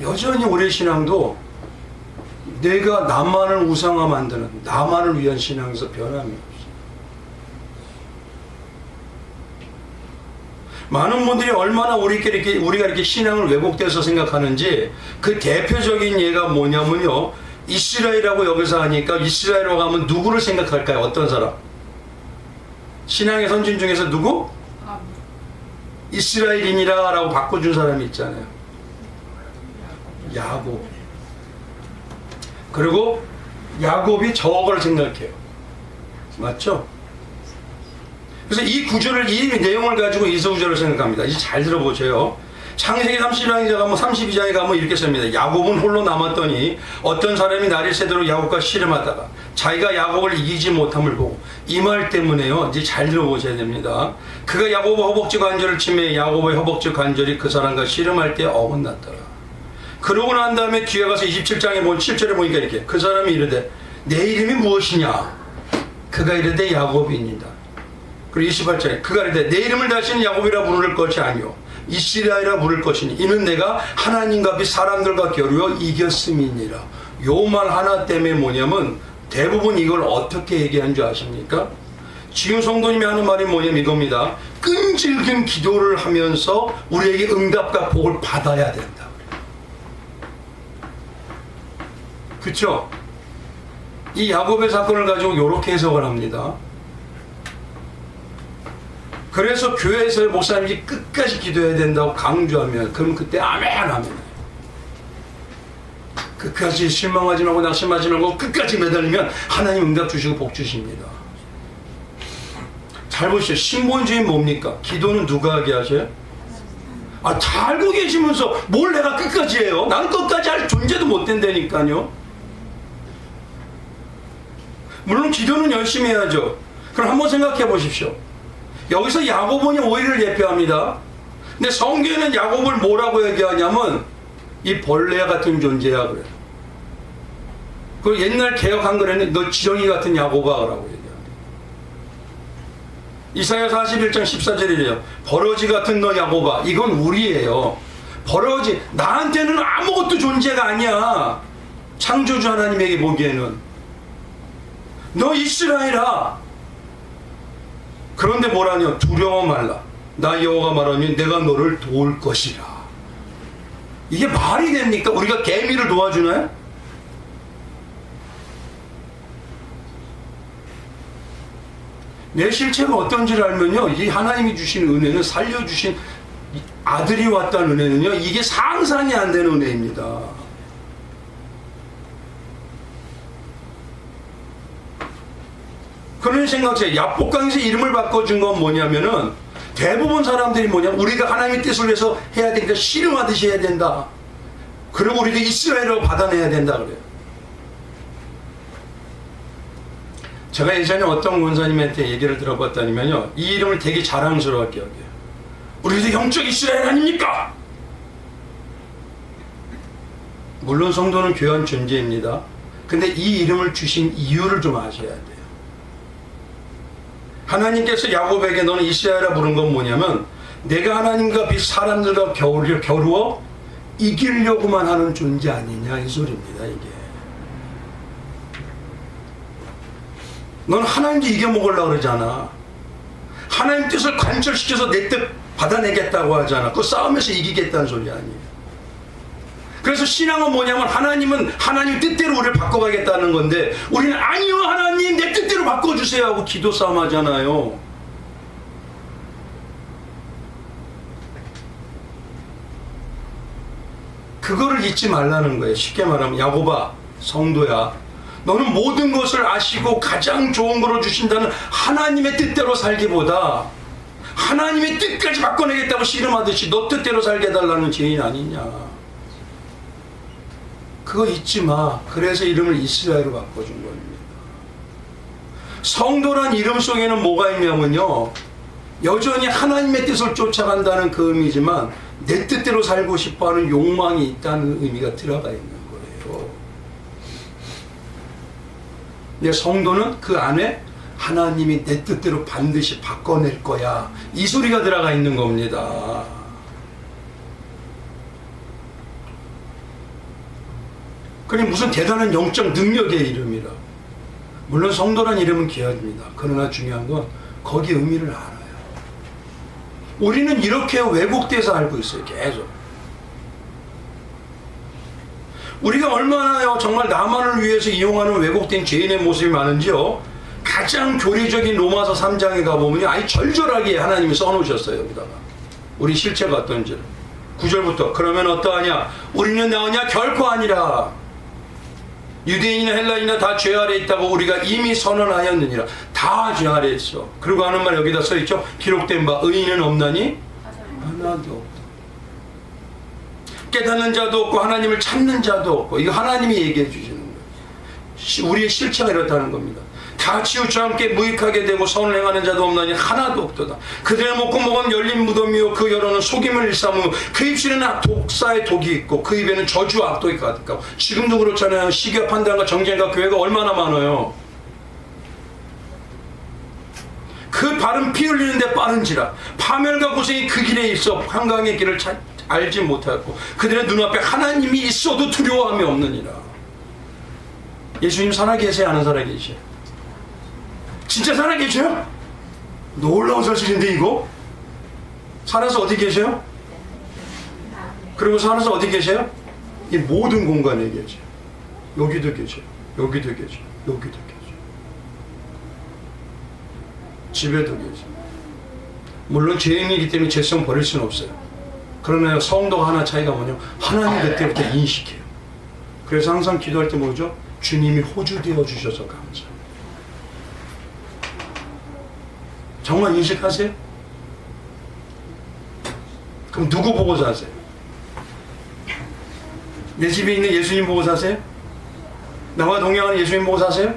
여전히 우리의 신앙도 내가 나만을 우상화 만드는 나만을 위한 신앙에서 변함이 없어. 많은 분들이 얼마나 우리가 이렇게 신앙을 왜곡돼서 생각하는지 그 대표적인 예가 뭐냐면요. 이스라엘이라고 여기서 하니까 이스라엘이라고 하면 누구를 생각할까요? 어떤 사람? 신앙의 선진 중에서 누구? 이스라엘인이라 라고 바꿔준 사람이 있잖아요. 야곱. 그리고 야곱이 저걸 생각해요. 맞죠? 그래서 이 구절을, 이 내용을 가지고 이서 구절을 생각합니다. 이제 잘 들어보세요. 창세기 32장에 가면 32장에 가면 이렇게 씁니다. 야곱은 홀로 남았더니 어떤 사람이 날이 새도록 야곱과 씨름하다가 자기가 야곱을 이기지 못함을 보고 이 말 때문에요. 이제 잘 들어보셔야 됩니다. 그가 야곱의 허벅지 관절을 치매 야곱의 허벅지 관절이 그 사람과 씨름할 때 어긋났더라. 그러고 난 다음에 뒤에 가서 27장에 보면 7절에 보니까 이렇게 그 사람이 이르되 내 이름이 무엇이냐? 그가 이르되 야곱이니이다. 그리고 28절에 그가 이르되 내 이름을 다시는 야곱이라 부를 것이 아니요 이스라엘이라 부를 것이니 이는 내가 하나님과 비 사람들과 겨루어 이겼음이니라. 요 말 하나 때문에 뭐냐면 대부분 이걸 어떻게 얘기한 줄 아십니까? 지금 성도님이 하는 말이 뭐냐면 이겁니다. 끈질긴 기도를 하면서 우리에게 응답과 복을 받아야 된다. 그쵸? 이 야곱의 사건을 가지고 이렇게 해석을 합니다. 그래서 교회에서 목사님이 끝까지 기도해야 된다고 강조하면 그럼 그때 아멘. 끝까지 실망하지 말고 낙심하지 말고 끝까지 매달리면 하나님 응답 주시고 복 주십니다. 잘 보시죠. 신본주의 뭡니까? 기도는 누가 하게 하셔요? 다 알고 계시면서 뭘 내가 끝까지 해요? 난 끝까지 할 존재도 못 된다니까요. 물론 기도는 열심히 해야죠. 그럼 한번 생각해 보십시오. 여기서 야고보니 오히려 예표합니다. 근데 성경에는 야고보를 뭐라고 얘기하냐면 이 벌레 같은 존재야 그래. 그 옛날 개혁 한글에는 너 지렁이 같은 야고보라고 얘기합니다. 이사야 41장 14절이래요. 버러지 같은 너 야고보. 이건 우리예요. 버러지, 나한테는 아무것도 존재가 아니야. 창조주 하나님에게 보기에는. 너 이스라엘아. 그런데 뭐라냐? 두려워 말라. 나 여호와가 말하니 내가 너를 도울 것이라. 이게 말이 됩니까? 우리가 개미를 도와주나요? 내 실체가 어떤지를 알면요, 이 하나님이 주신 은혜는, 살려주신 아들이 왔다는 은혜는요, 이게 상상이 안 되는 은혜입니다. 그런 생각에 야복강에서 이름을 바꿔준 건 뭐냐면은, 대부분 사람들이 뭐냐, 우리가 하나님의 뜻을 위해서 해야 되니까 씨름하듯이 해야 된다. 그리고 우리가 이스라엘을 받아내야 된다 그래요. 제가 예전에 어떤 권사님한테 얘기를 들어봤다니면요, 이 이름을 되게 자랑스러웠게 여겨요. 우리도 영적 이스라엘 아닙니까? 물론 성도는 귀한 존재입니다. 근데 이 이름을 주신 이유를 좀 아셔야 돼요. 하나님께서 야곱에게 너는 이스라엘이라 부른 건 뭐냐면, 내가 하나님과 사람들과 겨루어 이기려고만 하는 존재 아니냐 이 소리입니다. 이게 넌 하나님도 이겨먹으려고 그러잖아. 하나님 뜻을 관철시켜서 내 뜻 받아내겠다고 하잖아. 그 싸움에서 이기겠다는 소리 아니에요. 그래서 신앙은 뭐냐면, 하나님은 하나님 뜻대로 우리를 바꿔가겠다는 건데, 우리는 아니요 하나님 내 뜻대로 바꿔주세요 하고 기도 싸움 하잖아요. 그거를 잊지 말라는 거예요. 쉽게 말하면, 야고보아, 성도야, 너는 모든 것을 아시고 가장 좋은 거로 주신다는 하나님의 뜻대로 살기보다 하나님의 뜻까지 바꿔내겠다고 씨름하듯이 너 뜻대로 살게 해달라는 죄인 아니냐. 그거 잊지 마. 그래서 이름을 이스라엘로 바꿔준 겁니다. 성도란 이름 속에는 뭐가 있냐면요, 여전히 하나님의 뜻을 쫓아간다는 그 의미지만 내 뜻대로 살고 싶어하는 욕망이 있다는 의미가 들어가 있는 거예요. 근데 성도는 그 안에 하나님이 내 뜻대로 반드시 바꿔낼 거야, 이 소리가 들어가 있는 겁니다. 그게 무슨 대단한 영적 능력의 이름이라. 물론 성도란 이름은 귀합니다. 그러나 중요한 건 거기 의미를 알아요. 우리는 이렇게 왜곡돼서 알고 있어요. 계속. 우리가 얼마나 정말 나만을 위해서 이용하는 왜곡된 죄인의 모습이 많은지요. 가장 교리적인 로마서 3장에 가보면 아예 절절하게 하나님이 써놓으셨어요. 여기다가 우리 실체가 어떤지를. 9절부터 그러면 어떠하냐? 우리는 나오냐? 결코 아니라. 유대인이나 헬라인이나 다 죄 아래 있다고 우리가 이미 선언하였느니라. 다 죄 아래 있어. 그리고 하는 말 여기다 써있죠. 기록된 바 의인은 없나니? 하나도 없다. 깨닫는 자도 없고 하나님을 찾는 자도 없고. 이거 하나님이 얘기해 주시는 거예요. 우리의 실체가 이렇다는 겁니다. 다 치우쳐 함께 무익하게 되고 선을 행하는 자도 없나니 하나도 없도다. 그들의 먹고 먹은 열린 무덤이요 그 여론은 속임을 일삼으며 그 입술에는 독사의 독이 있고 그 입에는 저주와 악독이 가득하고. 지금도 그렇잖아요. 시기와 판단과 정쟁과 교회가 얼마나 많아요. 그 발은 피 흘리는데 빠른지라 파멸과 고생이 그 길에 있어 한강의 길을 알지 못하였고 그들의 눈앞에 하나님이 있어도 두려워함이 없느니라. 예수님 살아계세요? 안 살아계세요? 진짜 살아계셔요? 놀라운 사실인데 이거? 살아서 어디 계세요? 그리고 살아서 어디 계세요? 이 모든 공간에 계세요. 여기도 계세요. 여기도 계세요. 여기도 계세요. 집에도 계세요. 물론 죄인이기 때문에 죄성 버릴 수는 없어요. 그러나 성도가 하나 차이가 뭐냐? 하나님 그때부터 인식해요. 그래서 항상 기도할 때 뭐죠? 주님이 호주되어 주셔서 감사해요. 정말 인식하세요? 그럼 누구 보고 사세요? 내 집에 있는 예수님 보고 사세요? 나와 동행하는 예수님 보고 사세요?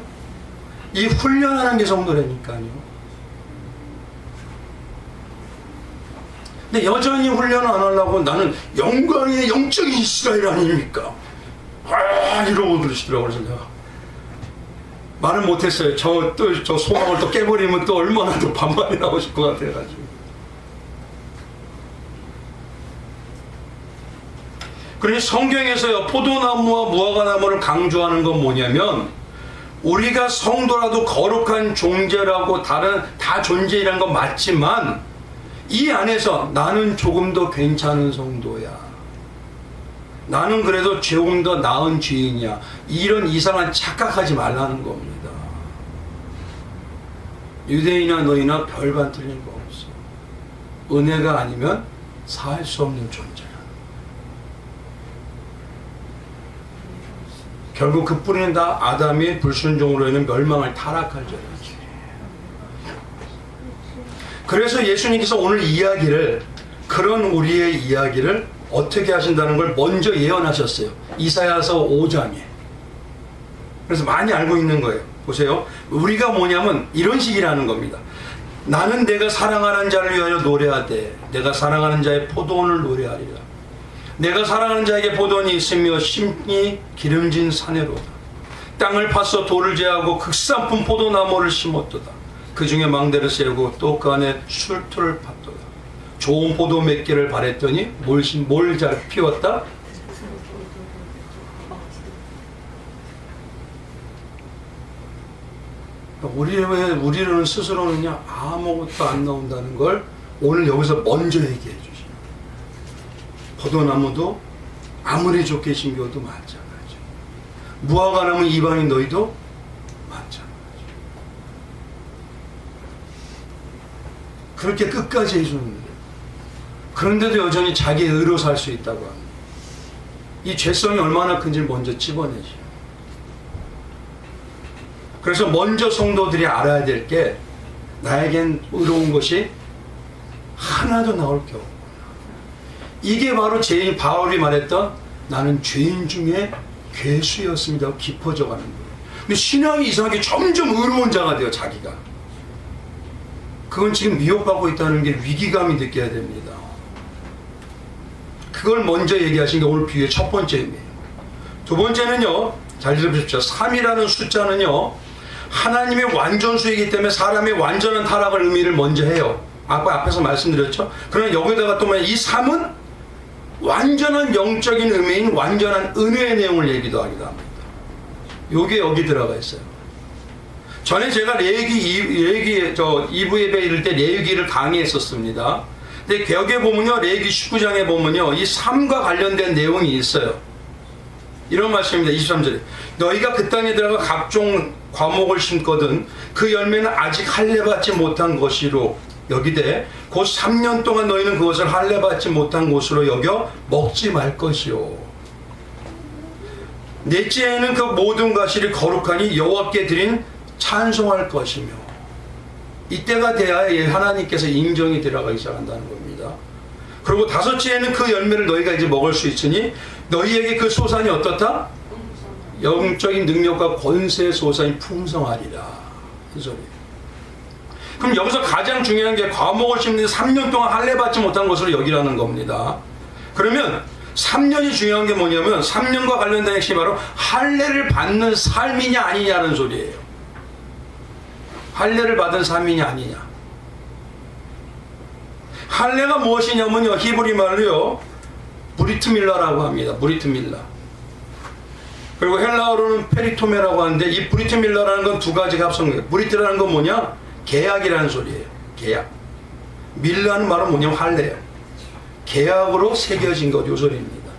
이 훈련하는 게 성도라니까요. 근데 여전히 훈련을 안 하려고 나는 영광의 영적인 이스라엘 아닙니까? 이러고 그러시더라고요. 그래서 내가 말은 못했어요. 저 소망을 또 깨버리면 또 얼마나 더 반발이 나오실 것 같아가지고. 그러니 성경에서요, 포도나무와 무화과나무를 강조하는 건 뭐냐면, 우리가 성도라도 거룩한 존재라고 다 존재이라는 건 맞지만, 이 안에서 나는 조금 더 괜찮은 성도야. 나는 그래도 조금 더 나은 죄인이야. 이런 이상한 착각하지 말라는 겁니다. 유대인이나 너희나 별반 틀린 거 없어. 은혜가 아니면 살 수 없는 존재야. 결국 그 뿌리는 다 아담이 불순종으로 인한 멸망을 타락할 죄이지. 그래서 예수님께서 오늘 이야기를, 그런 우리의 이야기를 어떻게 하신다는 걸 먼저 예언하셨어요. 이사야서 5장에. 그래서 많이 알고 있는 거예요. 보세요. 우리가 뭐냐면 이런 식이라는 겁니다. 나는 내가 사랑하는 자를 위하여 노래하되 내가 사랑하는 자의 포도원을 노래하리라. 내가 사랑하는 자에게 포도원이 있으며 심히 기름진 사내로다. 땅을 파서 돌을 제하고 극산품 포도나무를 심었도다. 그 중에 망대를 세우고 또 그 안에 술토를 팠도다. 좋은 포도 몇 개를 바랬더니 뭘 잘 피웠다? 우리는 스스로는요, 아무것도 안 나온다는 걸 오늘 여기서 먼저 얘기해 주시죠. 포도나무도 아무리 좋게 심겨도 마찬가지. 무화과나무 이방인 너희도 마찬가지. 그렇게 끝까지 해주는데, 그런데도 여전히 자기 의로 살 수 있다고 합니다. 이 죄성이 얼마나 큰지 먼저 집어내죠. 그래서 먼저 성도들이 알아야 될 게, 나에겐 의로운 것이 하나도 나올 게 없구나. 이게 바로 바울이 말했던 나는 죄인 중에 괴수였습니다. 깊어져 가는 거예요. 근데 신앙이 이상하게 점점 의로운 자가 돼요, 자기가. 그건 지금 미혹받고 있다는 게 위기감이 느껴야 됩니다. 그걸 먼저 얘기하신 게 오늘 비유의 첫 번째 의미예요. 두 번째는요, 잘 들어보십시오. 3이라는 숫자는요, 하나님의 완전수이기 때문에 사람의 완전한 타락을 의미를 먼저 해요. 아까 앞에서 말씀드렸죠. 그러나 여기다가 또 이 3은 완전한 영적인 의미인 완전한 은혜의 내용을 얘기도 하기도 합니다. 요게 여기 들어가 있어요. 전에 제가 레위기 2부 예배 이럴 때 레위기를 강의했었습니다. 근데 여기에 보면요, 레위기 19장에 보면요, 이 3과 관련된 내용이 있어요. 이런 말씀입니다. 23절에 너희가 그 땅에 들어가 각종 과목을 심거든 그 열매는 아직 할례받지 못한 것이로 여기되 곧 3년 동안 너희는 그것을 할례받지 못한 것으로 여겨 먹지 말 것이요. 넷째에는 그 모든 과실이 거룩하니 여호와께 드린 찬송할 것이며, 이때가 돼야 하나님께서 인정이 들어가기 시작한다는 겁니다. 그리고 다섯째에는 그 열매를 너희가 이제 먹을 수 있으니 너희에게 그 소산이 어떻다? 영적인 능력과 권세의 소산이 풍성하리라. 이 소리예요. 그럼 여기서 가장 중요한 게 과목을 심는 3년 동안 할례받지 못한 것으로 여기라는 겁니다. 그러면 3년이 중요한 게 뭐냐면 3년과 관련된 핵심이 바로 할례를 받는 삶이냐 아니냐는 소리예요. 할례를 받은 삶이냐 아니냐. 할례가 무엇이냐면요, 히브리 말로요, 브리트밀라라고 합니다. 브리트밀라. 그리고 헬라어로는 페리토메라고 하는데, 이 브리트밀라라는 건 두 가지가 합성돼요. 브리트라는 건 뭐냐? 계약이라는 소리예요. 계약. 밀라는 말은 뭐냐면 할례예요. 계약으로 새겨진 것, 요 소리입니다.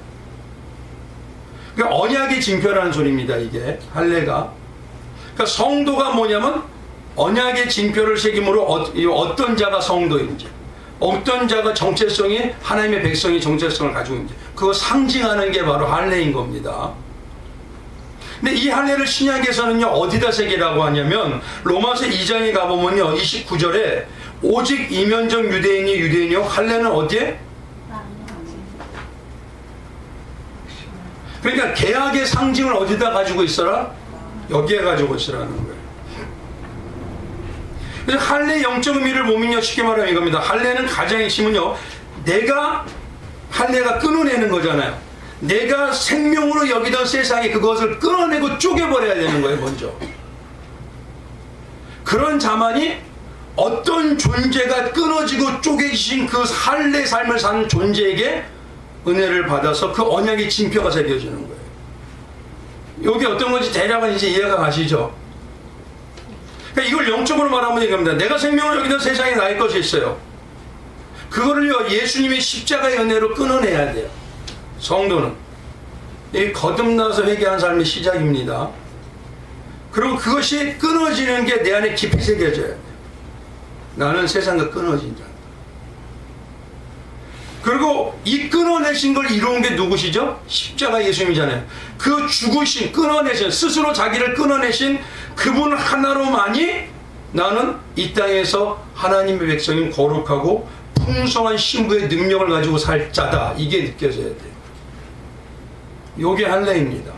그러니까 언약의 징표라는 소리입니다. 이게 할례가. 그러니까 성도가 뭐냐면 언약의 징표를 새김으로 어떤 자가 성도인지, 어떤 자가 정체성이, 하나님의 백성이 정체성을 가지고 있는지, 그거 상징하는 게 바로 할례인 겁니다. 근데 이 할례를 신약에서는요, 어디다 새기라고 하냐면 로마서 2장에 가보면요, 29절에 오직 이면적 유대인이요, 할례는 어디에? 그러니까 계약의 상징을 어디다 가지고 있어라? 여기에 가지고 있으라는 거예요. 그래서 할례의 영적 의미를 보면요, 쉽게 말하면 이겁니다. 할례는 가장 핵심은요, 내가 할례가 끊어내는 거잖아요. 내가 생명으로 여기던 세상에 그것을 끊어내고 쪼개버려야 되는 거예요, 먼저. 그런 자만이 어떤 존재가 끊어지고 쪼개진 그 할례 삶을 사는 존재에게 은혜를 받아서 그 언약의 징표가 새겨지는 거예요. 여기 어떤 건지 대략은 이제 이해가 가시죠? 그러니까 이걸 영적으로 말하면 이겁니다. 내가 생명을 여기던 세상에 나의 것이 있어요. 그거를요, 예수님의 십자가의 은혜로 끊어내야 돼요. 성도는. 이 거듭나서 회개한 삶의 시작입니다. 그리고 그것이 끊어지는 게 내 안에 깊이 새겨져야 돼요. 나는 세상과 끊어진 자. 그리고 이 끊어내신 걸 이루은 게 누구시죠? 십자가 예수님이잖아요. 그 죽으신, 끊어내신, 스스로 자기를 끊어내신 그분 하나로만이 나는 이 땅에서 하나님의 백성인 거룩하고 풍성한 신부의 능력을 가지고 살 자다. 이게 느껴져야 돼요. 이게 할례입니다.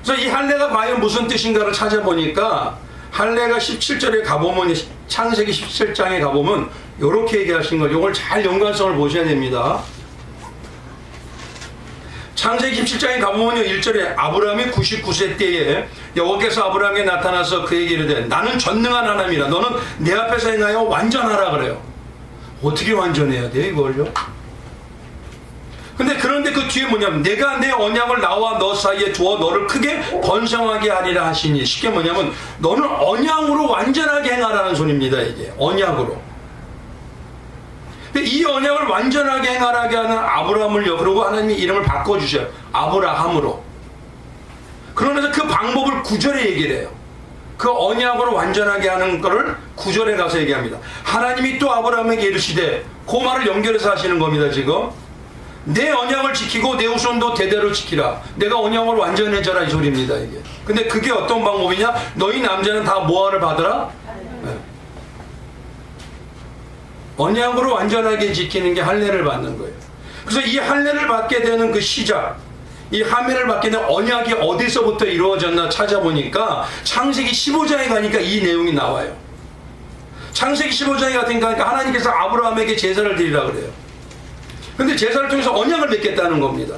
그래서 이 할례가 과연 무슨 뜻인가를 찾아보니까 할례가 17절에 가보면, 창세기 17장에 가보면 이렇게 얘기하신 걸, 이걸 잘 연관성을 보셔야 됩니다. 창세기 17장에 가보면요, 1절에 아브라함이 99세 때에 여호와께서 아브라함에게 나타나서 그에게 이르되 나는 전능한 하나님이라 너는 내 앞에서 행하여 완전하라 그래요. 어떻게 완전해야 돼요, 이걸요? 그런데 그 뒤에 뭐냐면 내가 내 언약을 나와 너 사이에 두어 너를 크게 번성하게 하리라 하시니, 쉽게 뭐냐면 너는 언약으로 완전하게 행하라는 소리입니다. 이게 언약으로. 근데 이 언약을 완전하게 행하게 하는 아브라함을요, 그리고 하나님이 이름을 바꿔주셔요. 아브라함으로. 그러면서 그 방법을 9절에 얘기를 해요. 그 언약으로 완전하게 하는 거를 9절에 가서 얘기합니다. 하나님이 또 아브라함에게 이르시되, 그 말을 연결해서 하시는 겁니다. 지금 내 언약을 지키고 내 후손도 대대로 지키라. 내가 언약을 완전해져라, 이 소리입니다. 이게. 근데 그게 어떤 방법이냐? 너희 남자는 다 뭐하를 받으라? 네. 언약으로 완전하게 지키는 게 할례를 받는 거예요. 그래서 이 할례를 받게 되는 그 시작, 이 할례를 받게 되는 언약이 어디서부터 이루어졌나 찾아보니까 창세기 15장에 가니까 이 내용이 나와요. 창세기 15장에 가니까 하나님께서 아브라함에게 제사를 드리라 그래요. 근데 제사를 통해서 언약을 맺겠다는 겁니다.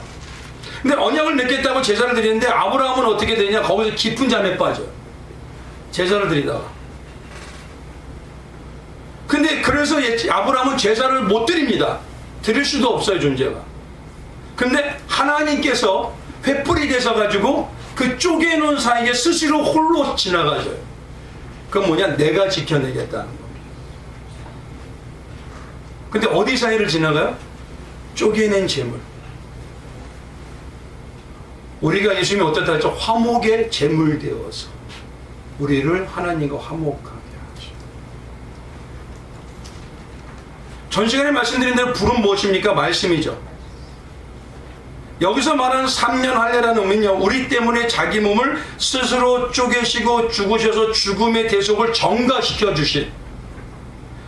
근데 언약을 맺겠다고 제사를 드리는데 아브라함은 어떻게 되냐? 거기서 깊은 잠에 빠져요. 제사를 드리다가. 근데 그래서 아브라함은 제사를 못 드립니다. 드릴 수도 없어요, 존재가. 근데 하나님께서 횃불이 되셔가지고 그 쪼개놓은 사이에 스스로 홀로 지나가져요. 그건 뭐냐? 내가 지켜내겠다는 겁니다. 근데 어디 사이를 지나가요? 쪼개낸 재물. 우리가 예수님이 어떻다 했죠? 화목의 재물 되어서 우리를 하나님과 화목하게 하죠. 전 시간에 말씀드린 대로 불은 무엇입니까? 말씀이죠. 여기서 말하는 3년 할례라는 의미는요, 우리 때문에 자기 몸을 스스로 쪼개시고 죽으셔서 죽음의 대속을 전가시켜 주신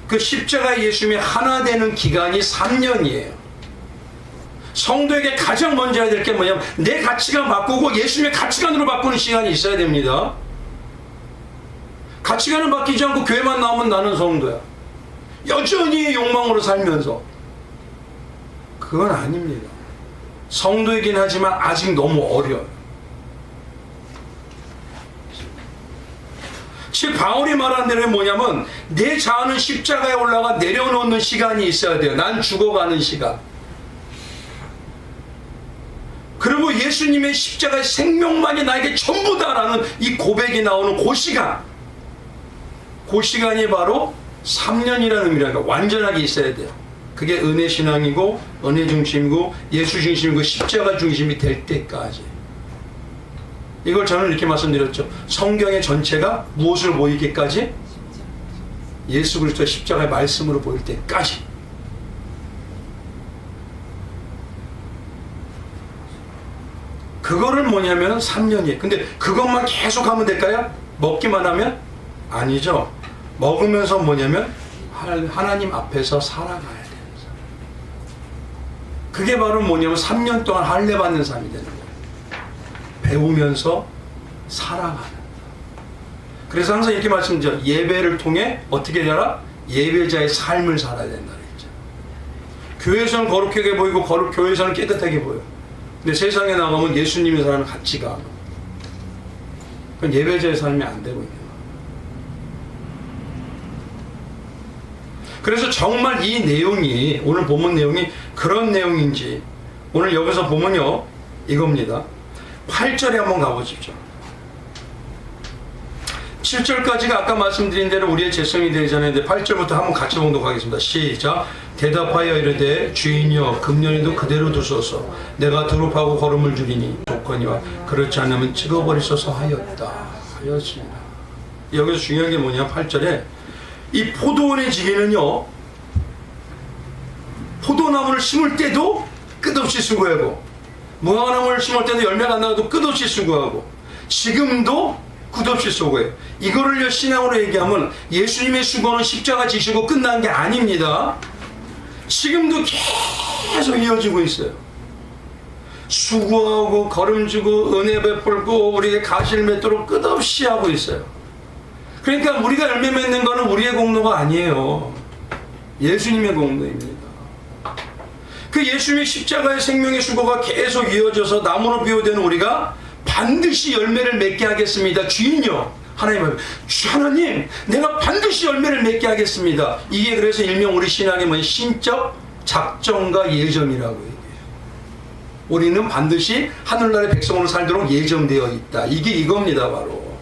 그 십자가 예수님이 하나 되는 기간이 3년이에요. 성도에게 가장 먼저 해야 될 게 뭐냐면 내 가치관 바꾸고 예수님의 가치관으로 바꾸는 시간이 있어야 됩니다. 가치관을 바뀌지 않고 교회만 나오면 나는 성도야. 여전히 욕망으로 살면서. 그건 아닙니다. 성도이긴 하지만 아직 너무 어려요. 즉 바울이 말한 대로 뭐냐면 내 자아는 십자가에 올라가 내려놓는 시간이 있어야 돼요. 난 죽어가는 시간. 그리고 예수님의 십자가의 생명만이 나에게 전부다라는 이 고백이 나오는 그 시간, 그 시간이 바로 3년이라는 의미라니까 완전하게 있어야 돼요. 그게 은혜 신앙이고 은혜 중심이고 예수 중심이고 십자가 중심이 될 때까지. 이걸 저는 이렇게 말씀드렸죠. 성경의 전체가 무엇을 보이기까지? 예수 그리스도의 십자가의 말씀으로 보일 때까지. 그거를 뭐냐면 3년이에요. 근데 그것만 계속 하면 될까요? 먹기만 하면? 아니죠. 먹으면서 뭐냐면 하나님 앞에서 살아가야 되는 삶. 그게 바로 뭐냐면 3년 동안 할례 받는 삶이 되는 거예요. 배우면서 살아가는. 그래서 항상 이렇게 말씀드리죠. 예배를 통해 어떻게 되라? 예배자의 삶을 살아야 된다. 교회에서는 거룩하게 보이고 교회에서는 깨끗하게 보여. 근데 세상에 나가면 예수님의 사람은 같지가 않아. 그건 예배자의 삶이 안 되고 있는 거야. 그래서 정말 이 내용이, 오늘 본문 내용이 그런 내용인지 오늘 여기서 보면요 이겁니다. 8절에 한번 가보십시오. 7절까지가 아까 말씀드린 대로 우리의 재성이 되잖아요. 근데 8절부터 한번 같이 봉독하겠습니다. 시작. 대답하여 이르되 주인이여 금년에도 그대로 두소서. 내가 두릅하고 걸음을 줄이니 조건이와 그렇지 않으면 찍어버리소서 하였습니다. 여기서 중요한 게 뭐냐, 8절에 이 포도원의 지기는요 포도나무를 심을 때도 끝없이 수고하고 무화과나무를 심을 때도 열매가 안 나와도 끝없이 수고하고 지금도 끝없이 수고해요. 이거를 신앙으로 얘기하면 예수님의 수고는 십자가 지시고 끝난 게 아닙니다. 지금도 계속 이어지고 있어요. 수고하고 걸음지고 은혜 베풀고 우리에게 가시를 맺도록 끝없이 하고 있어요. 그러니까 우리가 열매 맺는 거는 우리의 공로가 아니에요. 예수님의 공로입니다. 그 예수님의 십자가의 생명의 수고가 계속 이어져서 나무로 비유된 우리가 반드시 열매를 맺게 하겠습니다. 주인이요. 하나님, 내가 반드시 열매를 맺게 하겠습니다. 이게 그래서 일명 우리 신앙의 뭐냐, 신적 작정과 예정이라고 얘기해요. 우리는 반드시 하늘나라의 백성으로 살도록 예정되어 있다. 이게 이겁니다, 바로.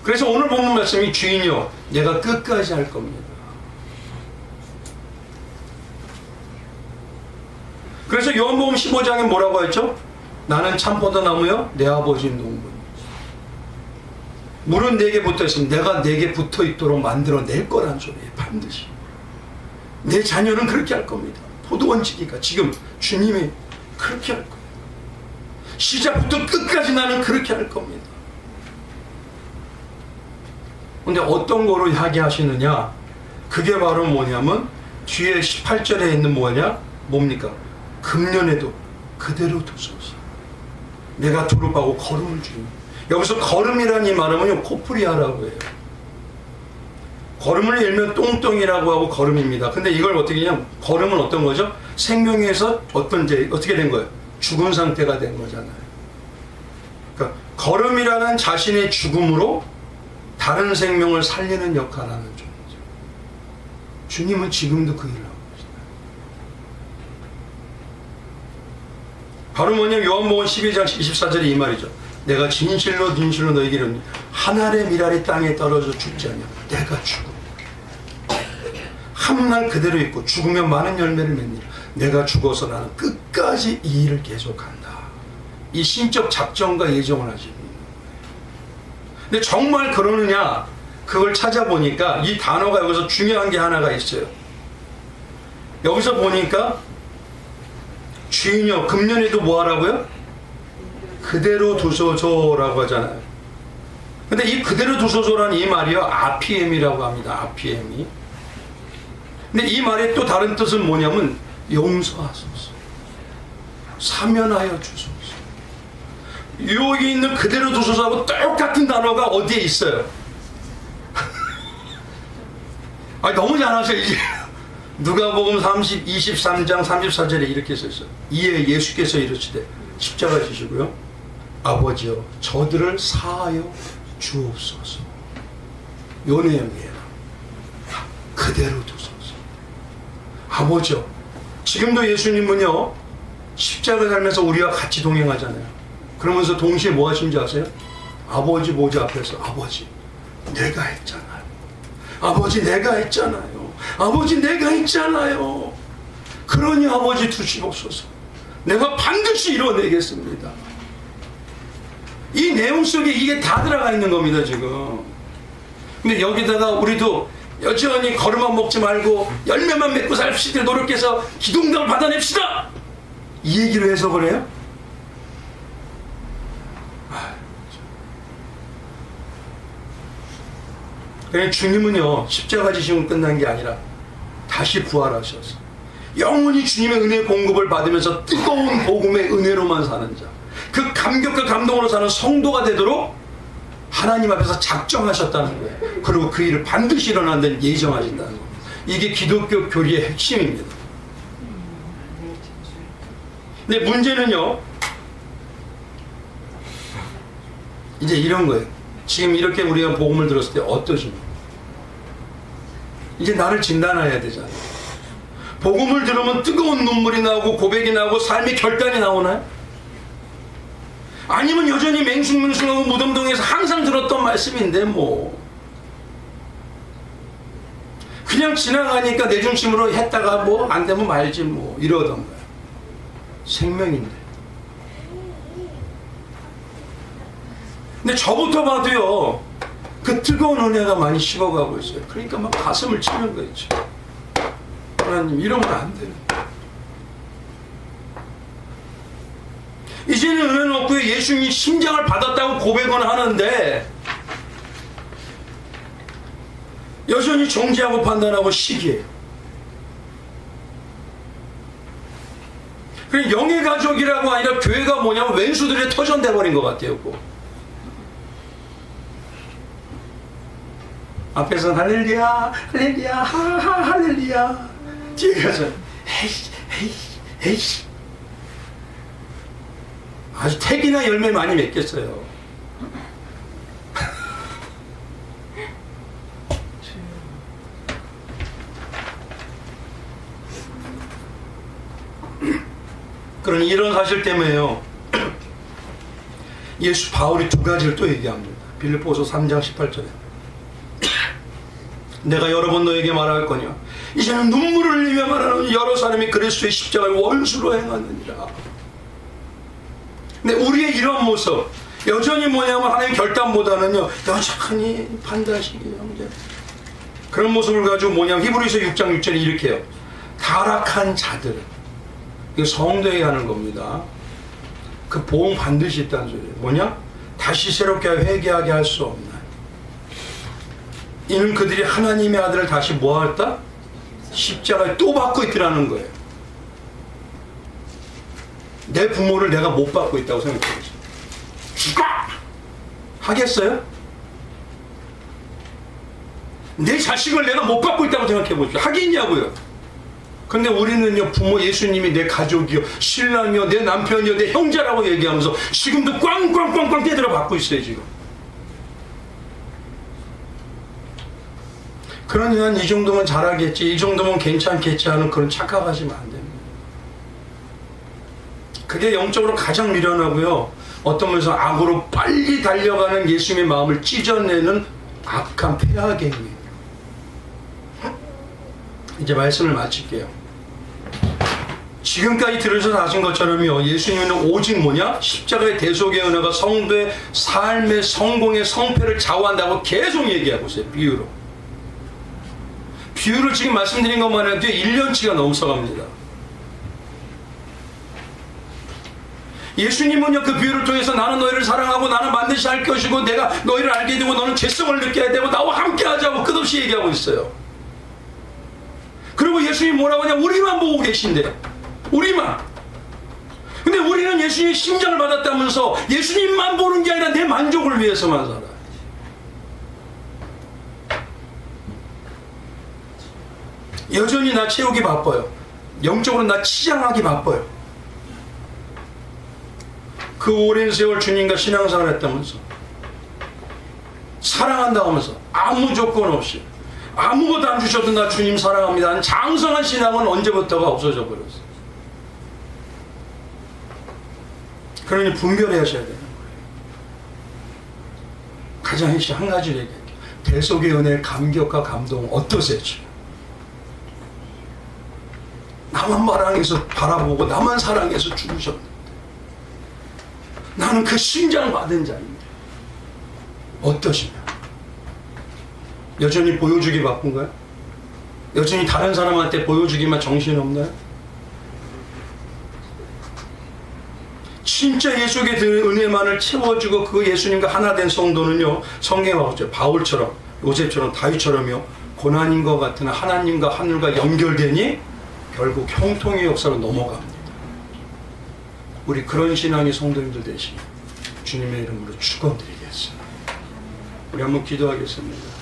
그래서 오늘 본문 말씀이 주인이요, 내가 끝까지 할 겁니다. 그래서 요한복음 15장에 뭐라고 했죠? 나는 참포도나무요, 내 아버지는 농부입니다. 물은 내게 붙어 있으면 내가 내게 붙어 있도록 만들어낼 거란 소리예요. 반드시. 내 자녀는 그렇게 할 겁니다. 포도원지기가 지금 주님이 그렇게 할 거예요. 시작부터 끝까지 나는 그렇게 할 겁니다. 근데 어떤 거로 하게 하시느냐? 그게 바로 뭐냐면 뒤에 18절에 있는 뭐냐? 뭡니까? 금년에도 그대로 두소서. 내가 두릅하고 걸음을 주니. 여기서 걸음이라는 이 말은요, 코프리아라고 해요. 걸음을 일면 똥똥이라고 하고 걸음입니다. 근데 이걸 어떻게 하냐? 걸음은 어떤 거죠? 생명에서 어떻게 된 거예요? 죽은 상태가 된 거잖아요. 그러니까 걸음이라는 자신의 죽음으로 다른 생명을 살리는 역할을 하는 존재죠. 주님은 지금도 그 일을 하고 계시다. 바로 뭐냐면 요한복음 12장 24절에 이 말이죠. 내가 진실로 너에게 이르노니 한 알의 밀알이 땅에 떨어져 죽지 않냐. 내가 죽음. 한 날 그대로 있고 죽으면 많은 열매를 맺느니라. 내가 죽어서 나는 끝까지 이 일을 계속한다. 이 신적 작정과 예정을 하시고 있는 거예요. 근데 정말 그러느냐? 그걸 찾아보니까 이 단어가 여기서 중요한 게 하나가 있어요. 여기서 보니까 주인이여 금년에도 뭐 하라고요? 그대로 두소서라고 하잖아요. 근데 이 그대로 두소서라는 이 말이요, 아피엠이라고 합니다. 아피엠이. 근데 이 말의 또 다른 뜻은 뭐냐면 용서하소서, 사면하여 주소서. 여기 있는 그대로 두소서하고 똑같은 단어가 어디에 있어요? 너무 잘하세요. 이제 누가복음 23장 34절에 이렇게 써있어요. 이에 예수께서 이르시되 십자가 지시고요, 아버지여 저들을 사하여 주옵소서. 요 내용이에요. 그대로 두소서. 아버지여. 지금도 예수님은요 십자가 살면서 우리와 같이 동행하잖아요. 그러면서 동시에 뭐 하시는지 아세요? 아버지 보좌 앞에서 아버지 내가 했잖아요. 아버지 내가 했잖아요. 아버지 내가 했잖아요. 그러니 아버지 두시옵소서. 내가 반드시 이뤄내겠습니다. 이 내용 속에 이게 다 들어가 있는 겁니다 지금. 근데 여기다가 우리도 여전히 걸음만 먹지 말고 열매만 맺고 삽시다, 노력해서 기도응답을 받아냅시다, 이 얘기를 해석을 해요? 그러니까 주님은요 십자가 지시면 끝난 게 아니라 다시 부활하셔서 영원히 주님의 은혜 공급을 받으면서 뜨거운 복음의 은혜로만 사는 자, 그 감격과 감동으로 사는 성도가 되도록 하나님 앞에서 작정하셨다는 거예요. 그리고 그 일을 반드시 일어난다는 예정하신다는 겁니다. 이게 기독교 교리의 핵심입니다. 근데 문제는요, 이제 이런 거예요. 지금 이렇게 우리가 복음을 들었을 때 어떠십니까? 이제 나를 진단해야 되잖아요. 복음을 들으면 뜨거운 눈물이 나오고 고백이 나오고 삶의 결단이 나오나요? 아니면 여전히 맹숭맹숭하고 무덤동에서 항상 들었던 말씀인데 뭐 그냥 지나가니까 내 중심으로 했다가 뭐 안 되면 말지 뭐 이러던가요. 생명인데. 근데 저부터 봐도요, 그 뜨거운 은혜가 많이 식어가고 있어요. 그러니까 막 가슴을 치는 거였죠. 하나님, 이러면 안 되는데. 이제는 은혜는 없고 예수님이 심장을 받았다고 고백은 하는데 여전히 정죄하고 판단하고 시기해요. 그럼 영의 가족이라고 아니라 교회가 뭐냐면 왼수들의 터전돼 버린 것 같아요. 앞에서는 할렐루야 할렐루야 하하 할렐루야, 뒤에 가서 헤이씨 헤이씨 헤이씨, 아주 택이나 열매 많이 맺겠어요. 그러니 이런 사실 때문에요, 예수 바울이 두 가지를 또 얘기합니다. 빌립보서 3장 18절에 내가 여러 번 너에게 말할 거냐, 이제는 눈물을 흘리며 말하는 여러 사람이 그리스도의 십자가를 원수로 행하느니라. 근데 우리의 이런 모습 여전히 뭐냐면 하나님의 결단보다는요 여전히 판단식이 형제, 그런 모습을 가지고 뭐냐면 히브리서 6장 6절에 이렇게 해요. 타락한 자들은, 이거 성도에게 하는 겁니다. 그 보험 반드시 있다는 소리예요. 뭐냐? 다시 새롭게 회개하게 할 수 없나. 이는 그들이 하나님의 아들을 다시 뭐할까? 십자가에 또 받고 있더라는 거예요. 내 부모를 내가 못 받고 있다고 생각해보세요. 죽어! 하겠어요? 내 자식을 내가 못 받고 있다고 생각해보세요. 하겠냐고요. 근데 우리는요, 부모 예수님이 내 가족이요, 신랑이요, 내 남편이요, 내 형제라고 얘기하면서 지금도 꽝꽝꽝꽝 떼들어 받고 있어요, 지금. 그러니 난 이 정도면 잘하겠지, 이 정도면 괜찮겠지 하는 그런 착각하시면 안 됩니다. 그게 영적으로 가장 미련하고요, 어떤 면에서 악으로 빨리 달려가는 예수님의 마음을 찢어내는 악한 폐악의 행위예요. 이제 말씀을 마칠게요. 지금까지 들으셔서 아신 것처럼요, 예수님은 오직 뭐냐? 십자가의 대속의 은혜가 성도의 삶의 성공의 성패를 좌우한다고 계속 얘기하고 있어요. 비유로. 비유를 지금 말씀드린 것만 해도 1년치가 넘어서갑니다. 예수님은요, 그 비유를 통해서 나는 너희를 사랑하고 나는 반드시 할 것이고 내가 너희를 알게 되고 너는 죄성을 느껴야 되고 나와 함께 하자고 끝없이 얘기하고 있어요. 그리고 예수님이 뭐라고 하냐? 우리만 보고 계신대요. 우리만. 근데 우리는 예수님의 심장을 받았다면서 예수님만 보는 게 아니라 내 만족을 위해서만 살아. 여전히 나 채우기 바빠요. 영적으로 나 치장하기 바빠요. 그 오랜 세월 주님과 신앙생활 했다면서, 사랑한다고 하면서 아무 조건 없이 아무것도 안 주셔도 나 주님 사랑합니다 하는 장성한 신앙은 언제부터가 없어져 버렸어요. 그러니 분별하셔야 되는 거예요. 가장 핵심 한 가지를 얘기할게요. 대속의 은혜의 감격과 감동 어떠세요? 나만 사랑해서 바라보고 나만 사랑해서 죽으셨는데 나는 그 심장을 받은 자인데 어떠시냐? 여전히 보여주기 바쁜가요? 여전히 다른 사람한테 보여주기만 정신없나요? 진짜 예수의 은혜만을 채워주고 그 예수님과 하나 된 성도는요, 성경에 나오죠. 바울처럼, 요셉처럼, 다윗처럼요, 고난인 것 같으나 하나님과 하늘과 연결되니 결국 형통의 역사로 넘어갑니다. 우리 그런 신앙의 성도님들 되시길 주님의 이름으로 축원드리겠습니다. 우리 한번 기도하겠습니다.